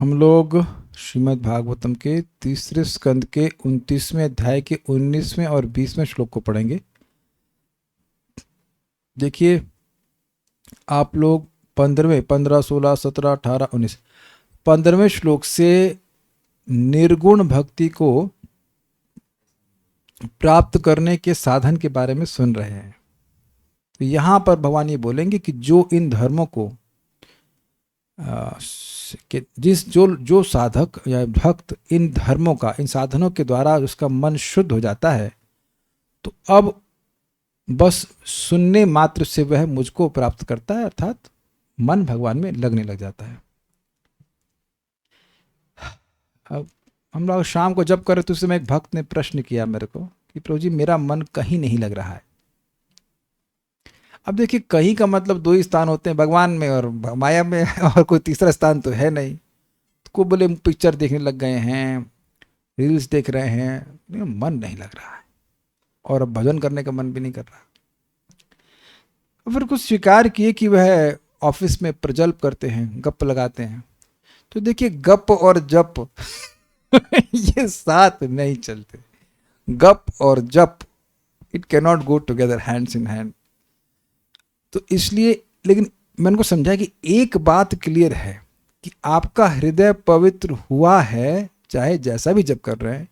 हम लोग श्रीमद् भागवतम के तीसरे स्कंद के 29वें अध्याय के 19वें और 20वें श्लोक को पढ़ेंगे। देखिए, आप लोग 15वें 15 16 17 18 19 15वें श्लोक से निर्गुण भक्ति को प्राप्त करने के साधन के बारे में सुन रहे हैं। तो यहाँ पर भगवान ये बोलेंगे कि जो इन धर्मों को जो साधक या भक्त इन धर्मों का, इन साधनों के द्वारा उसका मन शुद्ध हो जाता है, तो अब बस सुनने मात्र से वह मुझको प्राप्त करता है, अर्थात मन भगवान में लगने लग जाता है। अब हम लोग शाम को जब करे तो उस समय एक भक्त ने प्रश्न किया मेरे को कि प्रभु जी, मेरा मन कहीं नहीं लग रहा है। अब देखिए, कहीं का मतलब दो ही स्थान होते हैं, भगवान में और माया में, और कोई तीसरा स्थान तो है नहीं। को बोले पिक्चर देखने लग गए हैं, रील्स देख रहे हैं, मन नहीं लग रहा है, और अब भजन करने का मन भी नहीं कर रहा। फिर कुछ स्वीकार किए कि वह ऑफिस में प्रजल्प करते हैं, गप लगाते हैं। तो देखिए, गप और जप ये साथ नहीं चलते। गप और जप, it can not go together, hands in hand. तो इसलिए, लेकिन मैंने को समझा कि एक बात क्लियर है कि आपका हृदय पवित्र हुआ है, चाहे जैसा भी जप कर रहे हैं।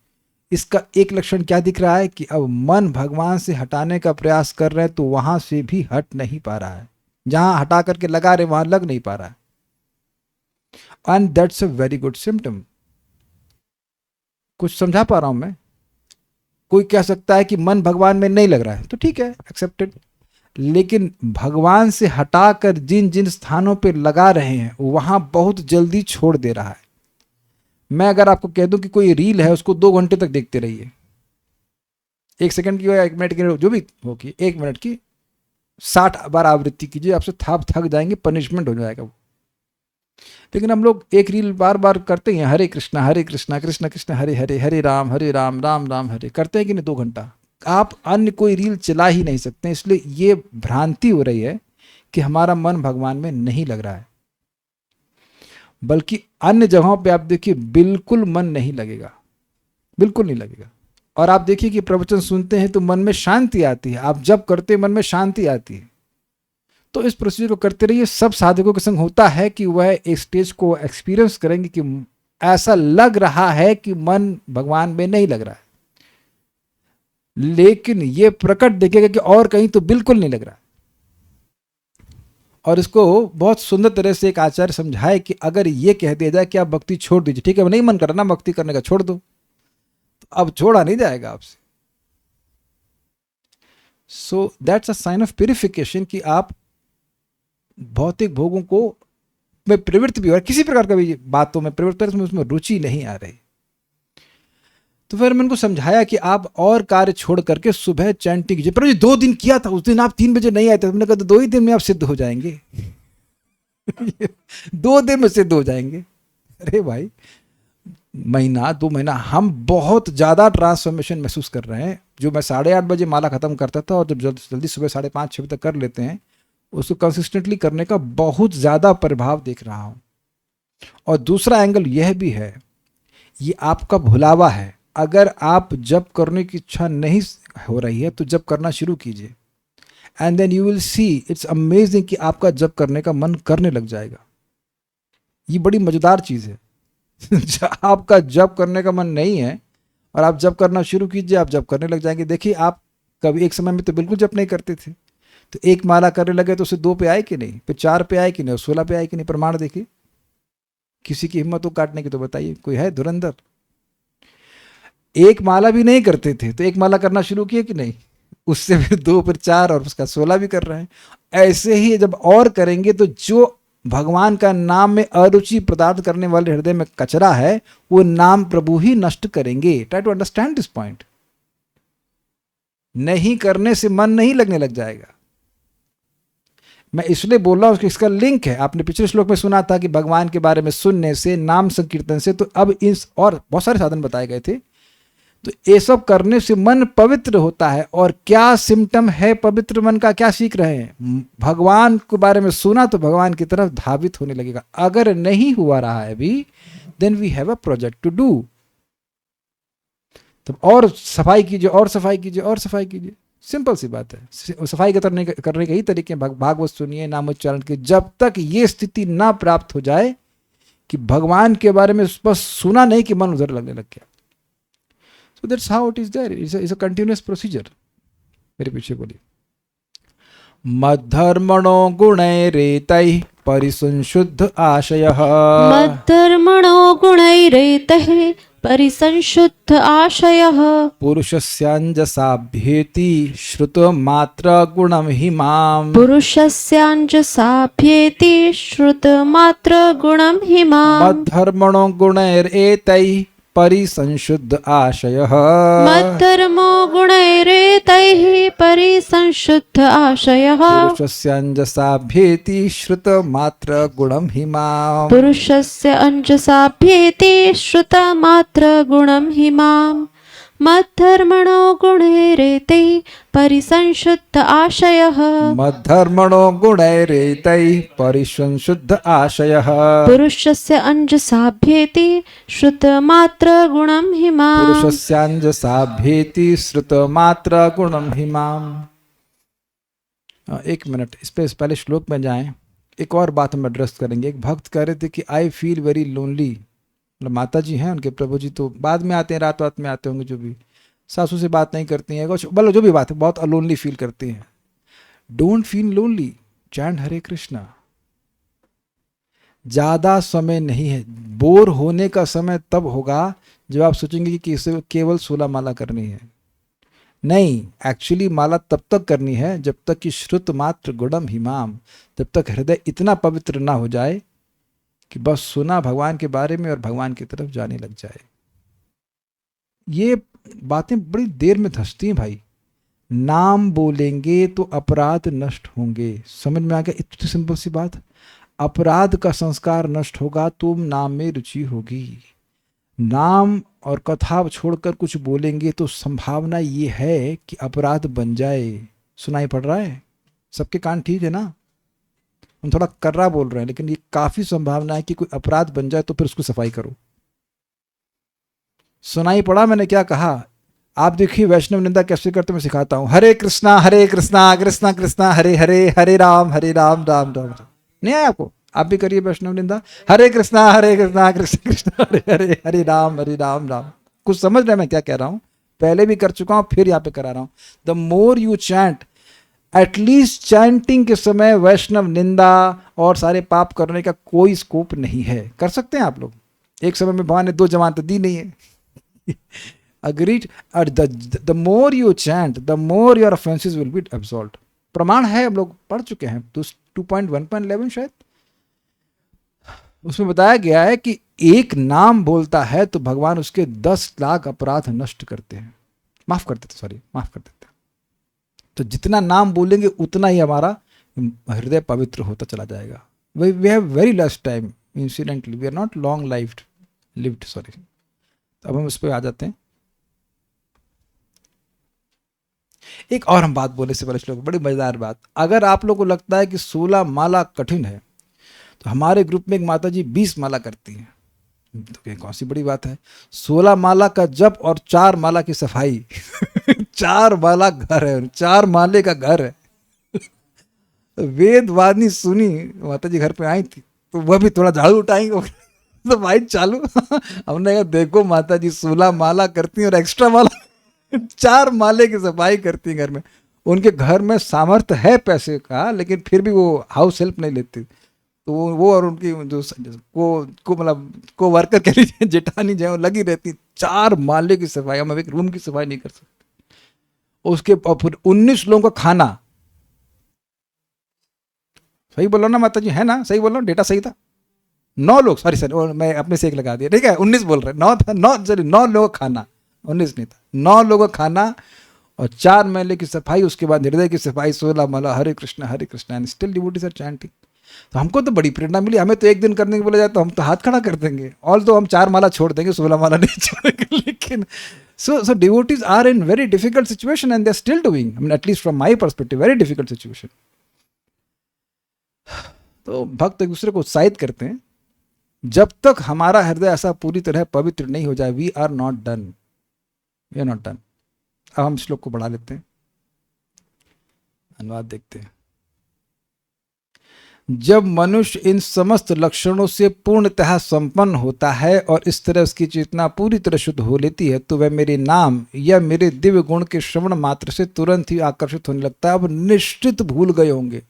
इसका एक लक्षण क्या दिख रहा है कि अब मन भगवान से हटाने का प्रयास कर रहे हैं, तो वहां से भी हट नहीं पा रहा है। जहां हटा करके लगा रहे वहां लग नहीं पा रहा है, and that's a very good symptom. कुछ समझा पा रहा हूं मैं? कोई कह सकता है कि मन भगवान में नहीं लग रहा है, तो ठीक है, एक्सेप्टेड। लेकिन भगवान से हटाकर जिन जिन स्थानों पे लगा रहे हैं वहां बहुत जल्दी छोड़ दे रहा है। मैं अगर आपको कह दूं कि कोई रील है, उसको 2 घंटे तक देखते रहिए, 1 सेकंड की हो या 1 मिनट की, जो भी होगी, 1 मिनट की 60 बार आवृत्ति कीजिए, आपसे थक जाएंगे, पनिशमेंट हो जाएगा वो। लेकिन हम लोग एक रील बार बार करते हैं, हरे कृष्णा कृष्ण कृष्ण हरे हरे, हरे राम राम राम हरे, करते हैं कि नहीं 2 घंटा। आप अन्य कोई रील चला ही नहीं सकते। इसलिए ये भ्रांति हो रही है कि हमारा मन भगवान में नहीं लग रहा है, बल्कि अन्य जगहों पे आप देखिए बिल्कुल मन नहीं लगेगा, बिल्कुल नहीं लगेगा। और आप देखिए कि प्रवचन सुनते हैं तो मन में शांति आती है, आप जब करते हैं मन में शांति आती है। तो इस प्रोसीजर को करते रहिए। सब साधकों के संग होता है कि वह एक स्टेज को एक्सपीरियंस करेंगे कि ऐसा लग रहा है कि मन भगवान में नहीं लग रहा है, लेकिन ये प्रकट देखेगा कि और कहीं तो बिल्कुल नहीं लग रहा। और इसको बहुत सुंदर तरह से एक आचार्य समझाए कि अगर ये कह दिया जाए कि आप भक्ति छोड़ दीजिए, ठीक है, नहीं मन कर रहा ना भक्ति करने का, छोड़ दो, तो अब छोड़ा नहीं जाएगा आपसे। So that's a sign of purification कि आप भौतिक भोगों को में प्रवृत्ति भी हो, किसी प्रकार का भी बातों में प्रवृत्ति, उसमें रुचि नहीं आ रही। तो फिर मैंने उनको समझाया कि आप और कार्य छोड़ करके सुबह चैंटिंग कीजिए। पर 2 दिन किया था, उस दिन आप 3 बजे नहीं आए थे। मैंने कहा तो 2 ही दिन में आप सिद्ध हो जाएंगे 2 दिन में सिद्ध हो जाएंगे। अरे भाई, महीना 2 महीना हम बहुत ज़्यादा ट्रांसफॉर्मेशन महसूस कर रहे हैं। जो मैं 8:30 बजे माला ख़त्म करता था, और जब जल्दी सुबह 5:30 6 बजे तक कर लेते हैं, उसको कंसिस्टेंटली करने का बहुत ज़्यादा प्रभाव देख रहा हूँ। और दूसरा एंगल यह भी है, ये आपका भुलावा है। अगर आप जप करने की इच्छा नहीं हो रही है तो जप करना शुरू कीजिए, and then you will see, it's amazing कि आपका जप करने का मन करने लग जाएगा। ये बड़ी मजेदार चीज़ है आपका जप करने का मन नहीं है और आप जप करना शुरू कीजिए, आप जप करने लग जाएंगे। देखिए, आप कभी एक समय में तो बिल्कुल जप नहीं करते थे, तो 1 माला करने लगे तो उसे 2 पे आए कि नहीं, फिर 4 पे आए कि नहीं, और 16 पे आए कि नहीं। प्रमाण देखिए, किसी की हिम्मत हो काटने की तो बताइए, कोई है धुरंधर? 1 माला भी नहीं करते थे तो 1 माला करना शुरू किए कि नहीं, उससे फिर 2, फिर 4, और उसका 16 भी कर रहे हैं। ऐसे ही जब और करेंगे तो जो भगवान का नाम में अरुचि प्रदान करने वाले हृदय में कचरा है, वो नाम प्रभु ही नष्ट करेंगे। Try to understand this point. नहीं करने से मन नहीं लगने लग जाएगा। मैं इसलिए बोल रहा हूं कि इसका लिंक है। आपने पिछले श्लोक में सुना था कि भगवान के बारे में सुनने से, नाम संकीर्तन से, तो अब इस और बहुत सारे साधन बताए गए थे। तो ये सब करने से मन पवित्र होता है। और क्या सिम्टम है पवित्र मन का? क्या सीख रहे हैं? भगवान के बारे में सुना तो भगवान की तरफ धावित होने लगेगा। अगर नहीं हुआ रहा है अभी, then we have a project to do. तो और सफाई कीजिए, और सफाई कीजिए, और सफाई कीजिए, सिंपल सी बात है। सफाई करने के ही तरीके हैं। भागवत सुनिए, नामोच्चारण के, जब तक ये स्थिति ना प्राप्त हो जाए कि भगवान के बारे में बस सुना नहीं कि मन उधर लगने लग गया। So that's how it is there, is a continuous procedure. मेरे पीछे बोलिए। मद्धर्मणो गुणैरेतैः परिसंशुद्ध आशयः। मद्धर्मणो गुणैरेतैः परिसंशुद्ध आशयः। पुरुषस्याञ्जसाभ्येति श्रुतमात्रगुणं हि माम्। पुरुषस्याञ्जसाभ्येति श्रुतमात्रगुणं हि माम्। मद्धर्मणो गुणैरेतैः परिसंशुद्ध आशयः। मद्धर्मो गुणैरेतैः परिसंशुद्ध आशयः। पुरुषस्याञ्जसाभ्येति श्रुतमात्रगुणं हि माम्। पुरुषस्य अंजसाभ्येति श्रुतमात्रगुणं हि माम्। मद्धर्मणो गुणैरेतैः परिसंशुद्ध आशयः। मद्धर्मणो गुणैरेतैः परिसंशुद्ध आशयः। पुरुषस्य अंजसाभ्येति श्रुतमात्रगुणं हि माम्। पुरुषस्याञ्जसाभ्येति श्रुतमात्रगुणं हि माम्। एक मिनट, इस पे पहले श्लोक में जाएं। एक और बात हम एड्रेस करेंगे। एक भक्त कह रहे थे कि आई फील वेरी लोनली। मतलब माता जी हैं उनके, प्रभु जी तो बाद में आते हैं, रात रात में आते होंगे, जो भी सासू से बात नहीं करती हैं, बोलो जो भी बात है, बहुत अलोनली फील करती हैं। डोंट फील लोनली, चैंट हरे कृष्णा। ज़्यादा समय नहीं है, बोर होने का समय तब होगा जब आप सोचेंगे कि इसे केवल 16 माला करनी है। नहीं, एक्चुअली माला तब तक करनी है जब तक कि श्रुत मात्र गुणम हिमाम, जब तक हृदय इतना पवित्र ना हो जाए कि बस सुना भगवान के बारे में और भगवान की तरफ जाने लग जाए। ये बातें बड़ी देर में धंसती हैं भाई। नाम बोलेंगे तो अपराध नष्ट होंगे, समझ में आ गया? इतनी सिंपल सी बात। अपराध का संस्कार नष्ट होगा तो नाम में रुचि होगी। नाम और कथा छोड़कर कुछ बोलेंगे तो संभावना ये है कि अपराध बन जाए। सुनाई पड़ रहा है? सबके कान ठीक है ना? हम थोड़ा कर्रा बोल रहे हैं, लेकिन ये काफी संभावना है कि कोई अपराध बन जाए, तो फिर उसको सफाई करो। सुनाई पड़ा मैंने क्या कहा? आप देखिए वैष्णव निंदा कैसे करते मैं सिखाता हूं। हरे कृष्णा कृष्णा कृष्णा हरे हरे, हरे राम राम राम। नहीं आया आपको? आप भी करिए वैष्णव निंदा। हरे कृष्णा कृष्णा कृष्णा हरे हरे, हरे राम राम। कुछ समझ रहे मैं क्या कह रहा हूं? पहले भी कर चुका हूं, फिर यहाँ पे करा रहा हूं। The more you chant, at least chanting के समय वैष्णव निंदा और सारे पाप करने का कोई स्कोप नहीं है। कर सकते हैं आप लोग। एक समय में भगवान ने 2 जमानत दी नहीं है। Agreed? The more you chant, the more your offenses will be absolved. प्रमाण है, हम लोग पढ़ चुके हैं। तो 2.1.11 शायद उसमें बताया गया है कि एक नाम बोलता है तो भगवान उसके 10 लाख अपराध नष्ट करते हैं, माफ कर देते हैं। तो जितना नाम बोलेंगे उतना ही हमारा हृदय पवित्र होता चला जाएगा। We have very less time incidentally, we are not long lived sorry. अब हम उस पर आ जाते हैं। एक और हम बात बोले से पहले श्लोक, बड़ी मजेदार बात। अगर आप लोग को लगता है कि 16 माला कठिन है, तो हमारे ग्रुप में एक माता जी 20 माला करती हैं। तो कौन सी बड़ी बात है? 16 माला का जप और 4 माला की सफाई। 4 माला घर है, 4 माले का घर है। वेद वाणी सुनी, माता जी घर पे आई थी तो वह भी थोड़ा झाड़ू उठाएंगे तो भाई चालू। हमने कहा देखो माता जी 16 माला करती हैं और एक्स्ट्रा माला 4 माले की सफाई करती हैं घर में। उनके घर में सामर्थ्य है पैसे का, लेकिन फिर भी वो हाउस हेल्प नहीं लेती। तो वो और उनकी जो को मतलब को वर्कर कह लीजिए, जेठानी जो लगी रहती 4 माले की सफाई। हम एक रूम की सफाई नहीं कर सकते। उसके फिर 19 लोगों का खाना। सही बोलो ना माता जी, है ना? सही बोलो, डेटा सही था। 9 लोग, सॉरी मैं अपने से एक लगा दिया, ठीक है 19 बोल रहे, 9 था, 9 लोगों का खाना, 19 नहीं था, 9 लोगों का खाना और 4 माले की सफाई। उसके बाद हृदय की सफाई, 16 माला Hare Krishna and still devotees are chanting. तो हमको तो बड़ी प्रेरणा मिली। हमें तो एक दिन करने के बोला जाए तो हम तो हाथ खड़ा कर देंगे। ऑल तो हम 4 माला छोड़ देंगे, 16 माला नहीं छोड़ेंगे। लेकिन so devotees are in very difficult situation and they're still doing, I mean at least from my perspective, very difficult situation. तो भक्त एक दूसरे को उत्साहित करते हैं जब तक हमारा हृदय ऐसा पूरी तरह पवित्र नहीं हो जाए, we are not done, we are not done. अब हम श्लोक को बढ़ा लेते हैं, अनुवाद देखते हैं। जब मनुष्य इन समस्त लक्षणों से पूर्णतः संपन्न होता है और इस तरह उसकी चेतना पूरी तरह शुद्ध हो लेती है, तो वह मेरे नाम या मेरे दिव्य गुण के श्रवण मात्र से तुरंत ही आकर्षित होने लगता है। अब निश्चित भूल गए होंगे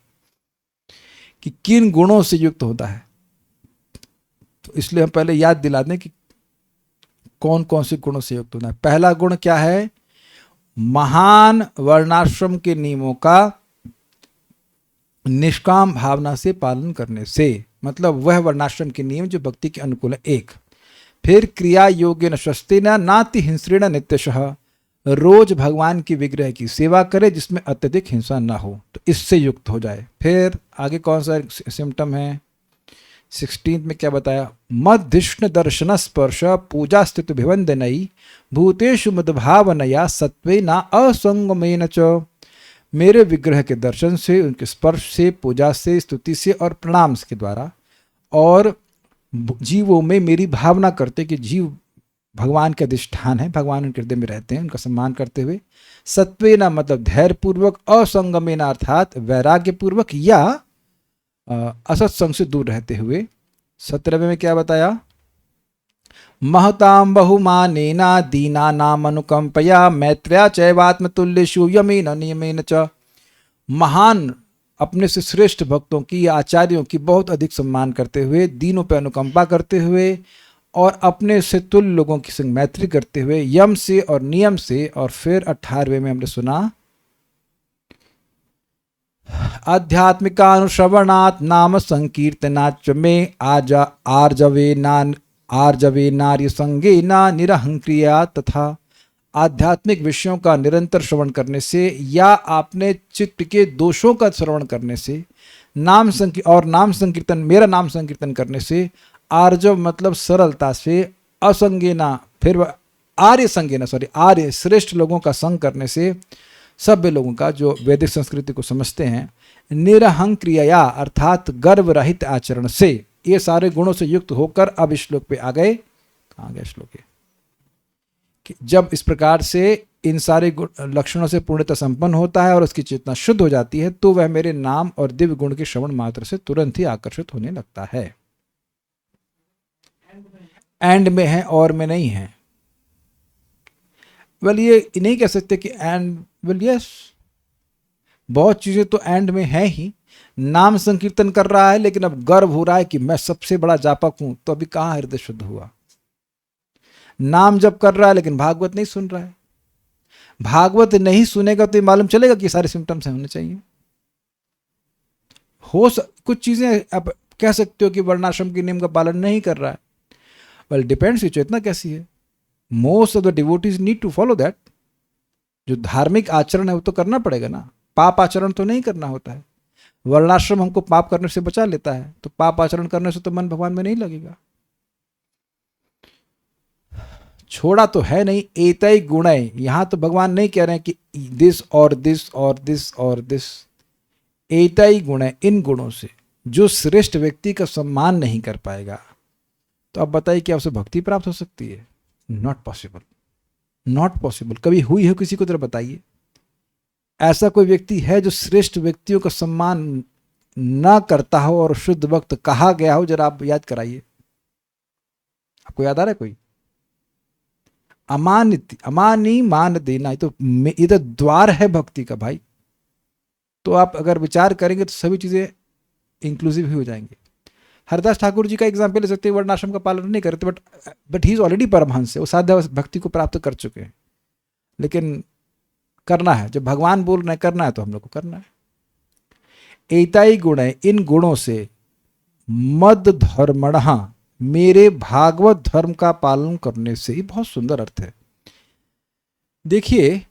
कि किन गुणों से युक्त होता है, तो इसलिए हम पहले याद दिला दें कि कौन कौन से गुणों से युक्त होता है। पहला गुण क्या है? महान वर्णाश्रम के नियमों का निष्काम भावना से पालन करने से, मतलब वह वर्णाश्रम के नियम जो भक्ति के अनुकूल है। एक, फिर क्रिया योग्य न शस्ते न नाति हिंसृण नित्यशः, रोज भगवान की विग्रह की सेवा करे जिसमें अत्यधिक हिंसा ना हो, तो इससे युक्त हो जाए। फिर आगे कौन सा सिम्टम है? 16 में क्या बताया? मध्यष्ण दर्शन स्पर्श पूजा स्थित भिवंदनई भूतेषु मदभावनया सत्वे ना असंगमेन च, मेरे विग्रह के दर्शन से, उनके स्पर्श से, पूजा से, स्तुति से और प्रणाम के द्वारा, और जीवों में मेरी भावना करते कि जीव भगवान के अधिष्ठान है, भगवान उनके हृदय में रहते हैं, उनका सम्मान करते हुए, सत्वेना मतलब धैर्यपूर्वक, असंगमेना अर्थात वैराग्यपूर्वक या असत्संग से दूर रहते हुए। 17वें में क्या बताया? महतां बहुमानेना दीनानाम अनुकंपया मैत्र्या चैवात्मतुल्येषु यमेन नियमेन च, महान अपने से श्रेष्ठ भक्तों की या आचार्यों की बहुत अधिक सम्मान करते हुए, दीनों पर अनुकंपा करते हुए और अपने से तुल्य लोगों की संग मैत्री करते हुए, यम से और नियम से। और फिर 18वें में हमने सुना आध्यात्मिकानुश्रवणात् नाम संकीर्तनाच्च में आर्जवे नार्य संगेना निरहंक्रिया, तथा आध्यात्मिक विषयों का निरंतर श्रवण करने से या आपने चित्त के दोषों का श्रवण करने से, नाम संकीर्तन, मेरा नाम संकीर्तन करने से, आर्जव मतलब सरलता से, असंगेना फिर आर्य श्रेष्ठ लोगों का संग करने से, सभ्य लोगों का जो वैदिक संस्कृति को समझते हैं, निरहंक्रिया अर्थात गर्व रहित आचरण से, ये सारे गुणों से युक्त होकर अब इस श्लोक पे आ गए। कहाँ गया श्लोक? कि जब इस प्रकार से इन सारे लक्षणों से पूर्णतः संपन्न होता है और उसकी चेतना शुद्ध हो जाती है, तो वह मेरे नाम और दिव्य गुण के श्रवण मात्र से तुरंत ही आकर्षित होने लगता है। एंड में है और में नहीं है। वेल ये नहीं कह सकते कि एंड, वेल यस, बहुत चीजें तो एंड में है ही। नाम संकीर्तन कर रहा है लेकिन अब गर्व हो रहा है कि मैं सबसे बड़ा जापक हूं, तो अभी कहां हृदय शुद्ध हुआ? नाम जप कर रहा है लेकिन भागवत नहीं सुन रहा है। भागवत नहीं सुनेगा तो ये मालूम चलेगा कि सारे सिम्टम्स होने चाहिए। कुछ चीजें आप कह सकते हो कि वर्णाश्रम के नियम का पालन नहीं कर रहा है। वेल डिपेंड्स, चेतना कैसी है। Most of the devotees need to follow that. जो धार्मिक आचरण है वो तो करना पड़ेगा ना, पाप आचरण तो नहीं करना होता है। वर्णाश्रम हमको पाप करने से बचा लेता है, तो पाप आचरण करने से तो मन भगवान में नहीं लगेगा। छोड़ा तो है नहीं, एतै गुणै, यहां तो भगवान नहीं कह रहे हैं कि दिस और दिस और दिस और दिस। एतै गुणै, इन गुणों से जो श्रेष्ठ व्यक्ति का सम्मान नहीं कर पाएगा, तो अब बताइए क्या उसे भक्ति प्राप्त हो सकती है? Not possible, not possible. कभी हुई है किसी को? जरा बताइए, ऐसा कोई व्यक्ति है जो श्रेष्ठ व्यक्तियों का सम्मान ना करता हो और शुद्ध भक्त कहा गया हो? जरा आप याद कराइए, आपको याद आ रहा है कोई? अमानी मान देना, ये तो द्वार है भक्ति का भाई। तो आप अगर विचार करेंगे तो सभी चीजें इंक्लूसिव ही हो जाएंगी। हरदास ठाकुर जी का एग्जाम्पल ले सकते हैं, वर्णाश्रम का पालन नहीं करते, बट ही इज ऑलरेडी परमहंस है, वो साध्य भक्ति को प्राप्त कर चुके हैं। लेकिन करना है, जब भगवान बोल रहे हैं करना है तो हम लोग को करना है। एताई गुण है, इन गुणों से मद धर्मणः, मेरे भागवत धर्म का पालन करने से ही। बहुत सुंदर अर्थ है। देखिए,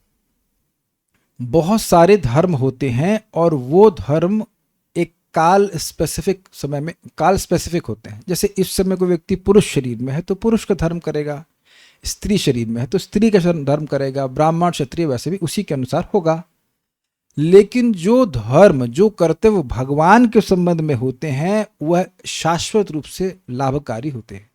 बहुत सारे धर्म होते हैं और वो धर्म एक काल स्पेसिफिक समय में, काल स्पेसिफिक होते हैं। जैसे इस समय कोई व्यक्ति पुरुष शरीर में है तो पुरुष का धर्म करेगा, स्त्री शरीर में है तो स्त्री का धर्म करेगा, ब्राह्मण क्षत्रिय वैसे भी उसी के अनुसार होगा। लेकिन जो धर्म, जो कर्तव्य भगवान के संबंध में होते हैं वह शाश्वत रूप से लाभकारी होते हैं।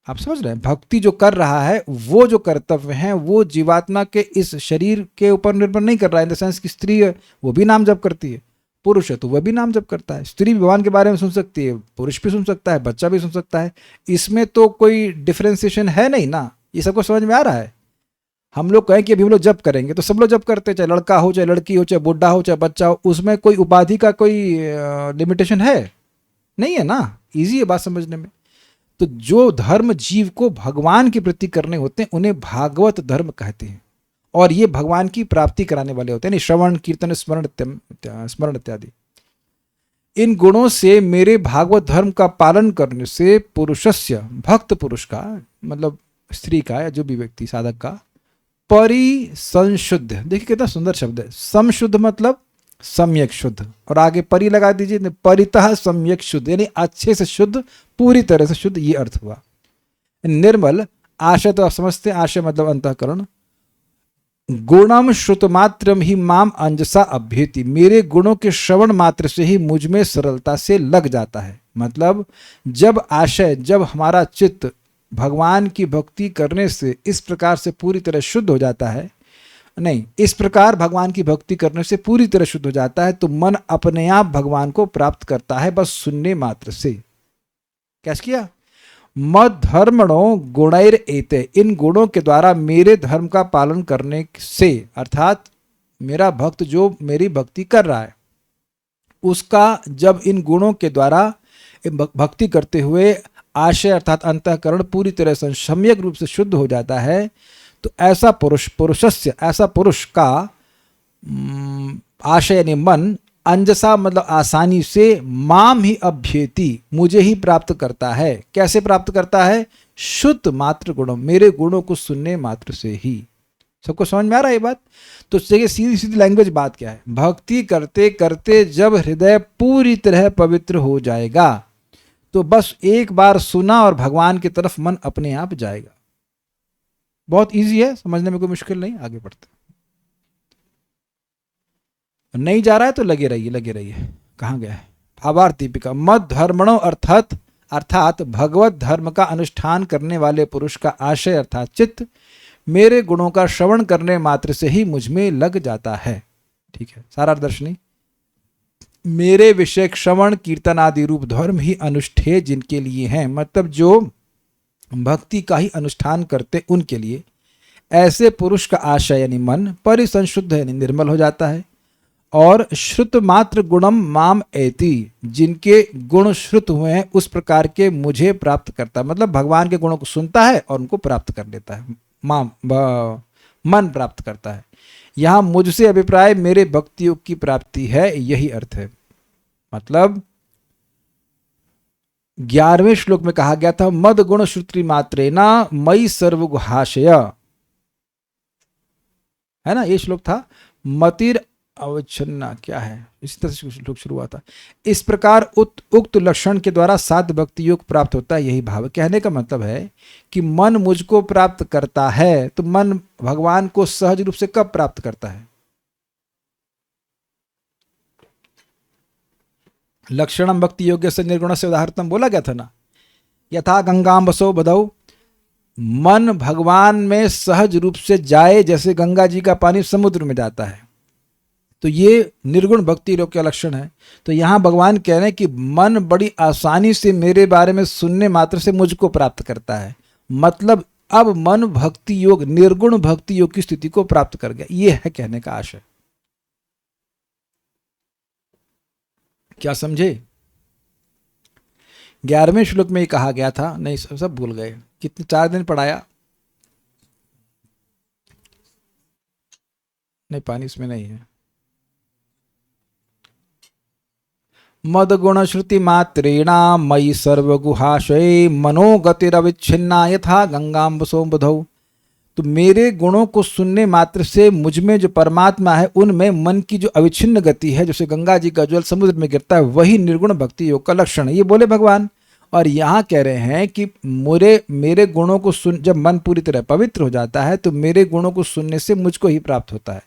आप समझ रहे हैं? भक्ति जो कर रहा है वो जो कर्तव्य हैं वो जीवात्मा के इस शरीर के ऊपर निर्भर नहीं कर रहा है। इन द सेंस की स्त्री है वो भी नाम जप करती है, पुरुष है तो वह भी नाम जप करता है। स्त्री भी भगवान के बारे में सुन सकती है, पुरुष भी सुन सकता है, बच्चा भी सुन सकता है। इसमें तो कोई डिफ्रेंसिएशन है नहीं ना। ये सबको समझ में आ रहा है? हम लोग कहें कि अभी हम लोग जप करेंगे तो सब लोग जप करते हैं, चाहे लड़का हो, चाहे लड़की हो, चाहे बुढ़ा हो, चाहे बच्चा हो। उसमें कोई उपाधि का कोई लिमिटेशन है नहीं है ना। ईजी है बात समझने में। तो जो धर्म जीव को भगवान के प्रति करने होते हैं उन्हें भागवत धर्म कहते हैं, और ये भगवान की प्राप्ति कराने वाले होते हैं, श्रवण कीर्तन स्मरण इत्यादि। इन गुणों से मेरे भागवत धर्म का पालन करने से पुरुषस्य, भक्त पुरुष का मतलब स्त्री का या जो भी व्यक्ति साधक का, परिसंशुद्ध, देखिए कितना सुंदर शब्द है, समशुद्ध मतलब सम्यक शुद्ध, और आगे परि लगा दीजिए, परितः सम्यक शुद्ध यानी अच्छे से शुद्ध, पूरी तरह से शुद्ध, ये अर्थ हुआ। निर्मल, आशय तो आप समझते हैं, आशय मतलब अंतःकरण। गुणम श्रुत मात्रम ही माम अंजसा अभ्येति, मेरे गुणों के श्रवण मात्र से ही मुझ में सरलता से लग जाता है। मतलब जब आशय, जब हमारा चित्त भगवान की भक्ति करने से इस प्रकार से पूरी तरह शुद्ध हो जाता है, नहीं, इस प्रकार भगवान की भक्ति करने से पूरी तरह शुद्ध हो जाता है, तो मन अपने आप भगवान को प्राप्त करता है बस सुनने मात्र से। कैसे किया? मद धर्मणो गुणैर एते, इन गुणों के द्वारा मेरे धर्म का पालन करने से, अर्थात मेरा भक्त जो मेरी भक्ति कर रहा है उसका जब इन गुणों के द्वारा भक्ति करते हुए आशय अर्थात अंतःकरण पूरी तरह से सम्यक रूप से शुद्ध हो जाता है, तो ऐसा पुरुष, पुरुषस्य, ऐसा पुरुष का आशय यानी मन, अंजसा मतलब आसानी से, माम ही अभ्येति, मुझे ही प्राप्त करता है। कैसे प्राप्त करता है? शुद्ध मात्र गुणों, मेरे गुणों को सुनने मात्र से ही। सबको समझ में आ रहा है ये बात? तो देखिए सीधी सीधी लैंग्वेज बात क्या है। भक्ति करते करते जब हृदय पूरी तरह पवित्र हो जाएगा तो बस एक बार सुना और भगवान की तरफ मन अपने आप जाएगा। बहुत इजी है, समझने में कोई मुश्किल नहीं। आगे बढ़ते। नहीं जा रहा है तो लगे रहिए, लगे रहिए। कहाँ गया है? भावार्थ दीपिका। मद धर्मणो अर्थात भगवत धर्म का अनुष्ठान करने वाले पुरुष का आशय अर्थात चित्त मेरे गुणों का श्रवण करने मात्र से ही मुझ में लग जाता है। ठीक है, सारा दर्शनी। मेरे विषय श्रवण कीर्तन आदि रूप धर्म ही अनुष्ठेय जिनके लिए हैं, मतलब जो भक्ति का ही अनुष्ठान करते उनके लिए, ऐसे पुरुष का आशय यानी मन परिसंशुद्ध यानी निर्मल हो जाता है, और श्रुत मात्र गुणम माम एति, जिनके गुण श्रुत हुए हैं उस प्रकार के मुझे प्राप्त करता है। मतलब भगवान के गुणों को सुनता है और उनको प्राप्त कर लेता है, मन प्राप्त करता है। यहाँ मुझसे अभिप्राय मेरे भक्ति योग की प्राप्ति है, यही अर्थ है। मतलब 11वें श्लोक में कहा गया था मद गुण श्रुति मात्रेना मई सर्वगुहाशय, है ना, ये श्लोक था। मतिर अवच्छन्ना क्या है, इसी तरह से श्लोक शुरू हुआ था। इस प्रकार उक्त लक्षण के द्वारा साध भक्ति योग प्राप्त होता है, यही भाव। कहने का मतलब है कि मन मुझको प्राप्त करता है, तो मन भगवान को सहज रूप से कब प्राप्त करता है? लक्षणम भक्ति योग्य से निर्गुण से उदाहरणम बोला गया था ना, यथा गंगाम बसो बधौ। मन भगवान में सहज रूप से जाए जैसे गंगा जी का पानी समुद्र में जाता है, तो ये निर्गुण भक्ति योग का लक्षण है। तो यहाँ भगवान कह रहे हैं कि मन बड़ी आसानी से मेरे बारे में सुनने मात्र से मुझको प्राप्त करता है। मतलब अब मन भक्ति योग, निर्गुण भक्ति योग की स्थिति को प्राप्त कर गया, ये है कहने का आशय। क्या समझे? 11वें श्लोक में ये कहा गया था, नहीं सब भूल गए, कितने 4 दिन पढ़ाया नहीं, पानी इसमें नहीं है। मद गुण श्रुति मात्रेणा मयि सर्वगुहाशय मनोगतिरविच्छिन्ना यथा गंगाम्बसो बुधौ। तो मेरे गुणों को सुनने मात्र से मुझ में जो परमात्मा है उनमें मन की जो अविच्छिन्न गति है, जैसे गंगा जी का जल समुद्र में गिरता है, वही निर्गुण भक्ति योग का लक्षण है, ये बोले भगवान। और यहाँ कह रहे हैं कि मेरे गुणों को सुन, जब मन पूरी तरह पवित्र हो जाता है तो मेरे गुणों को सुनने से मुझको ही प्राप्त होता है।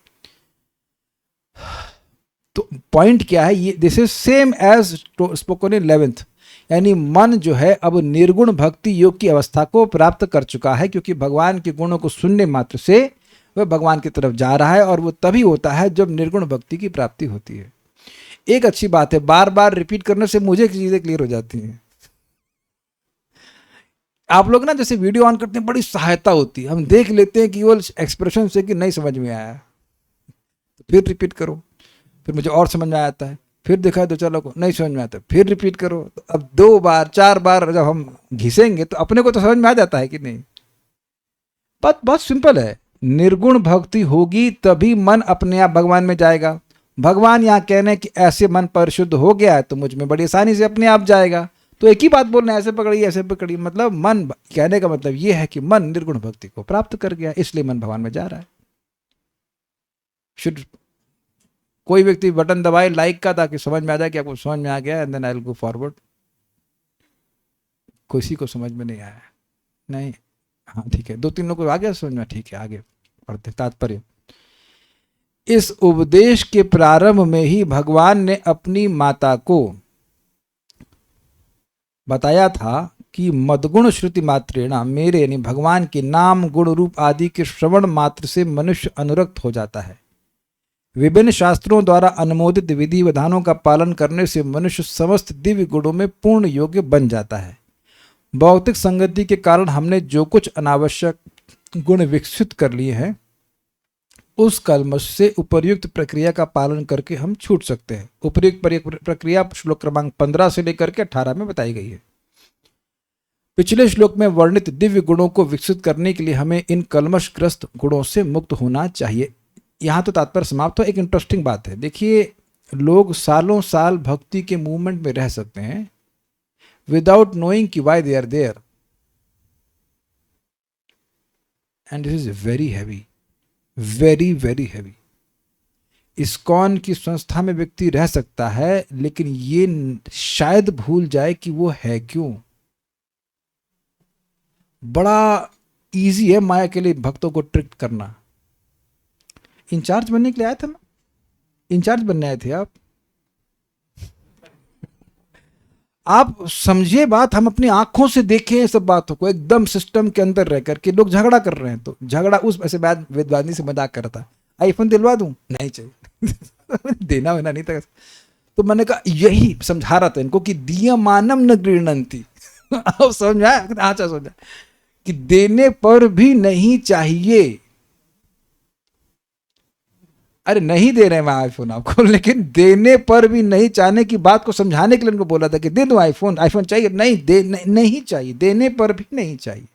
तो पॉइंट क्या है, ये this is same as spoken in 11th, यानी मन जो है अब निर्गुण भक्ति योग की अवस्था को प्राप्त कर चुका है, क्योंकि भगवान के गुणों को सुनने मात्र से वह भगवान की तरफ जा रहा है, और वो तभी होता है जब निर्गुण भक्ति की प्राप्ति होती है। एक अच्छी बात है, बार बार रिपीट करने से मुझे चीजें क्लियर हो जाती हैं। आप लोग ना जैसे वीडियो ऑन करते हैं बड़ी सहायता होती है, हम देख लेते हैं कि वो एक्सप्रेशन से कि नहीं समझ में आया, तो फिर रिपीट करो, फिर मुझे और समझ में आता है, फिर दिखाए दो चलो को नहीं समझ में आता, फिर रिपीट करो। तो अब 2 बार 4 बार जब हम घिसेंगे तो अपने को तो समझ में आ जाता है कि नहीं। बात बहुत सिंपल है, निर्गुण भक्ति होगी तभी मन अपने आप भगवान में जाएगा। भगवान यहाँ कह रहे हैं कि ऐसे मन परिशुद्ध हो गया है तो मुझ में बड़ी आसानी से अपने आप जाएगा। तो एक ही बात बोलना है, ऐसे पकड़िए, मतलब मन, कहने का मतलब ये है कि मन निर्गुण भक्ति को प्राप्त कर गया, इसलिए मन भगवान में जा रहा है। शुड कोई व्यक्ति बटन दबाए लाइक का ताकि समझ में आ जाए कि आपको समझ में आ गया, and then I will go forward. किसी को समझ में नहीं आया, नहीं, हाँ ठीक है, 2-3 लोगों को आ गया समझ में, ठीक है आगे पढ़ते। तात्पर्य, इस उपदेश के प्रारंभ में ही भगवान ने अपनी माता को बताया था कि मदगुण श्रुति मात्रेणा, मेरे यानी भगवान के नाम गुण रूप आदि के श्रवण मात्र से मनुष्य अनुरक्त हो जाता है। विभिन्न शास्त्रों द्वारा अनुमोदित विधि विधानों का पालन करने से मनुष्य समस्त दिव्य गुणों में पूर्ण योग्य बन जाता है। भौतिक संगति के कारण हमने जो कुछ अनावश्यक गुण विकसित कर लिए हैं, उस कल्मश से उपर्युक्त प्रक्रिया का पालन करके हम छूट सकते हैं। उपर्युक्त प्रक्रिया श्लोक क्रमांक 15 से लेकर के 18 में बताई गई है। पिछले श्लोक में वर्णित दिव्य गुणों को विकसित करने के लिए हमें इन कल्मशग्रस्त गुणों से मुक्त होना चाहिए। यहाँ तो तात्पर्य समाप्त हो। एक इंटरेस्टिंग बात है, देखिए, लोग सालों साल भक्ति के मूवमेंट में रह सकते हैं विदाउट नोइंग कि why they are there, and this is very heavy, very very heavy. ISKCON की संस्था में व्यक्ति रह सकता है, लेकिन ये शायद भूल जाए कि वो है क्यों। बड़ा इजी है माया के लिए भक्तों को ट्रिक करना। इंचार्ज बनने के लिए आए थे ना, इंचार्ज बनने आए थे आप समझिए बात, हम अपनी आंखों से देखें सब बातों को, एकदम सिस्टम के अंदर रह करके लोग झगड़ा कर रहे हैं, तो झगड़ा उस ऐसे बाद वेदवादी से मजाक कर रहा था, आईफोन दिलवा दूं, नहीं चाहिए देना होना नहीं था। तो मैंने कहा, यही समझा रहा था इनको कि दीयमानम न गृह्णन्ति अब समझ में आया, अच्छा समझा कि देने पर भी नहीं चाहिए। अरे नहीं दे रहे हैं आईफोन आपको, लेकिन देने पर भी नहीं चाहने की बात को समझाने के लिए उनको बोला था कि दे दो आईफोन, आईफोन चाहिए, नहीं दे नहीं चाहिए, देने पर भी नहीं चाहिए।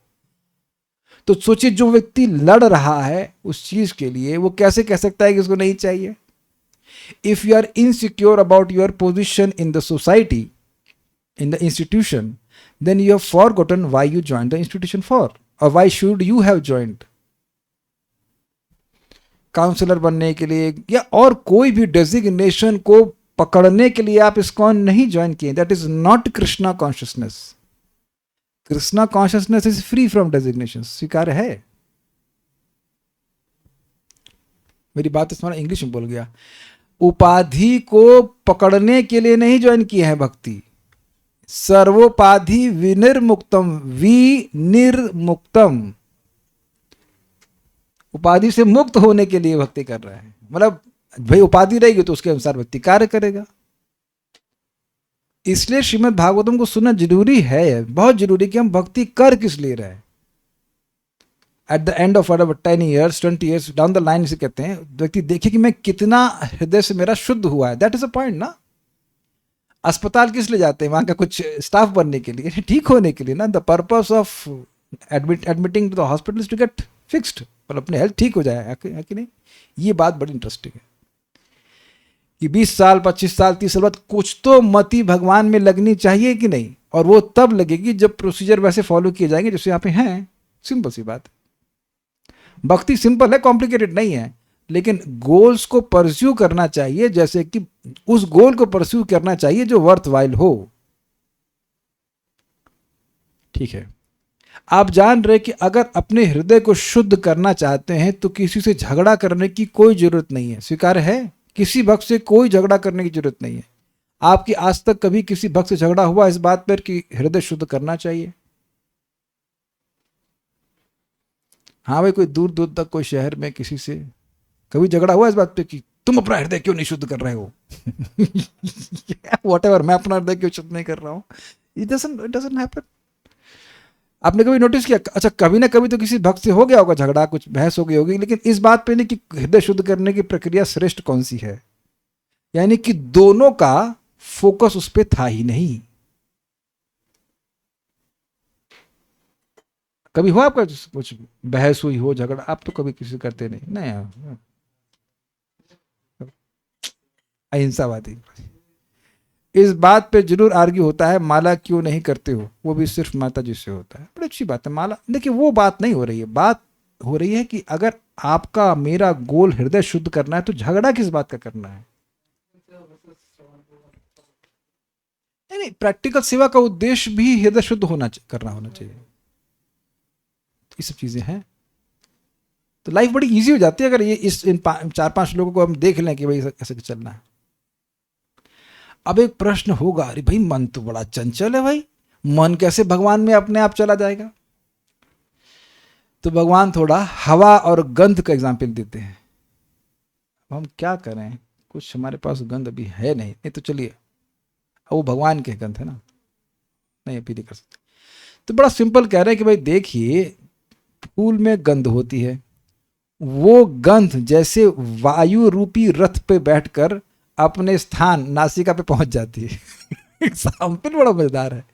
तो सोचिए, जो व्यक्ति लड़ रहा है उस चीज के लिए, वो कैसे कह सकता है कि उसको नहीं चाहिए। If you are insecure about your position in the society, in the institution, then you have forgotten why you joined the institution for, or why should you have joined। Counsellor बनने के लिए या और कोई भी डेजिग्नेशन को पकड़ने के लिए आप इस्कॉन नहीं ज्वाइन किए। That is not Krishna consciousness. Krishna consciousness is free from designation, स्वीकार है। मेरी बात इस बार इंग्लिश में बोल गया। उपाधि को पकड़ने के लिए नहीं ज्वाइन किए हैं भक्ति। सर्वोपाधि विनिर्मुक्तम, विनिर्मुक्तम, उपाधि से मुक्त होने के लिए भक्ति कर रहा है। मतलब भाई उपाधि रहेगी तो उसके अनुसार व्यक्ति कार्य करेगा। इसलिए श्रीमद् भागवतम को सुनना जरूरी है, बहुत जरूरी, कि हम भक्ति कर किस लिए रहे। At the end of 10 years 20 years down the line से कहते हैं, व्यक्ति देखे कि मैं कितना हृदय से मेरा शुद्ध हुआ है। दैट इज अ पॉइंट ना। अस्पताल किस लिए जाते हैं? वहां का कुछ स्टाफ बनने के लिए, ठीक होने के लिए ना। The purpose of admitting to the hospital is to get fixed, मतलब अपने हेल्थ ठीक हो जाए, है कि नहीं। ये बात बड़ी इंटरेस्टिंग है कि 20 साल 25 साल 30 साल बाद कुछ तो मति भगवान में लगनी चाहिए कि नहीं। और वो तब लगेगी जब प्रोसीजर वैसे फॉलो किए जाएंगे जैसे यहाँ पे हैं। सिंपल सी बात। भक्ति सिंपल है, कॉम्प्लिकेटेड नहीं है, लेकिन गोल्स को परस्यू करना चाहिए, जैसे कि उस गोल को परस्यू करना चाहिए जो वर्थ वाइल हो। ठीक है, आप जान रहे कि अगर अपने हृदय को शुद्ध करना चाहते हैं तो किसी से झगड़ा करने की कोई जरूरत नहीं है। स्वीकार है किसी भक्त से कोई झगड़ा करने की जरूरत नहीं है। आपकी आज तक कभी किसी भक्त से झगड़ा हुआ इस बात पर कि हृदय शुद्ध करना चाहिए? हाँ भाई, कोई दूर दूर तक कोई शहर में किसी से कभी झगड़ा हुआ इस बात पे कि तुम अपना हृदय क्यों नहीं शुद्ध कर रहे हो? वॉट एवर, मैं अपना हृदय क्यों शुद्ध नहीं कर रहा हूँ? It doesn't happen. आपने कभी नोटिस किया? अच्छा, कभी ना कभी तो किसी भक्त से हो गया होगा झगड़ा, कुछ बहस हो गई होगी, लेकिन इस बात पे नहीं कि हृदय शुद्ध करने की प्रक्रिया श्रेष्ठ कौन सी है। यानी कि दोनों का फोकस उस पर था ही नहीं। कभी हुआ आपका कुछ बहस हुई हो, झगड़ा? आप तो कभी किसी करते नहीं, नहीं यार, अहिंसावादी। इस बात पे जरूर आर्ग्यू होता है, माला क्यों नहीं करते हो? वो भी सिर्फ माता जी से होता है। बड़ी अच्छी बात है माला। देखिए, वो बात नहीं हो रही है, बात हो रही है कि अगर आपका मेरा गोल हृदय शुद्ध करना है तो झगड़ा किस बात का करना है? नहीं, प्रैक्टिकल सेवा का उद्देश्य भी हृदय शुद्ध होना चाहिए। ये सब चीजें हैं तो लाइफ बड़ी इजी हो जाती है अगर ये इन 4-5 लोगों को हम देख लें कि भाई ऐसे चलना है। अब एक प्रश्न होगा, अरे भाई मन तो बड़ा चंचल है भाई, मन कैसे भगवान में अपने आप चला जाएगा? तो भगवान थोड़ा हवा और गंध का एग्जाम्पल देते हैं। हम क्या करें, कुछ हमारे पास गंध अभी है नहीं तो चलिए, वो भगवान के गंध है ना, नहीं अभी नहीं कर सकते। तो बड़ा सिंपल कह रहे हैं कि भाई देखिए, फूल में गंध होती है, वो गंध जैसे वायु रूपी रथ पे बैठकर अपने स्थान नासिका पे पहुंच जाती है। एग्जाम्पल बड़ा मजेदार है।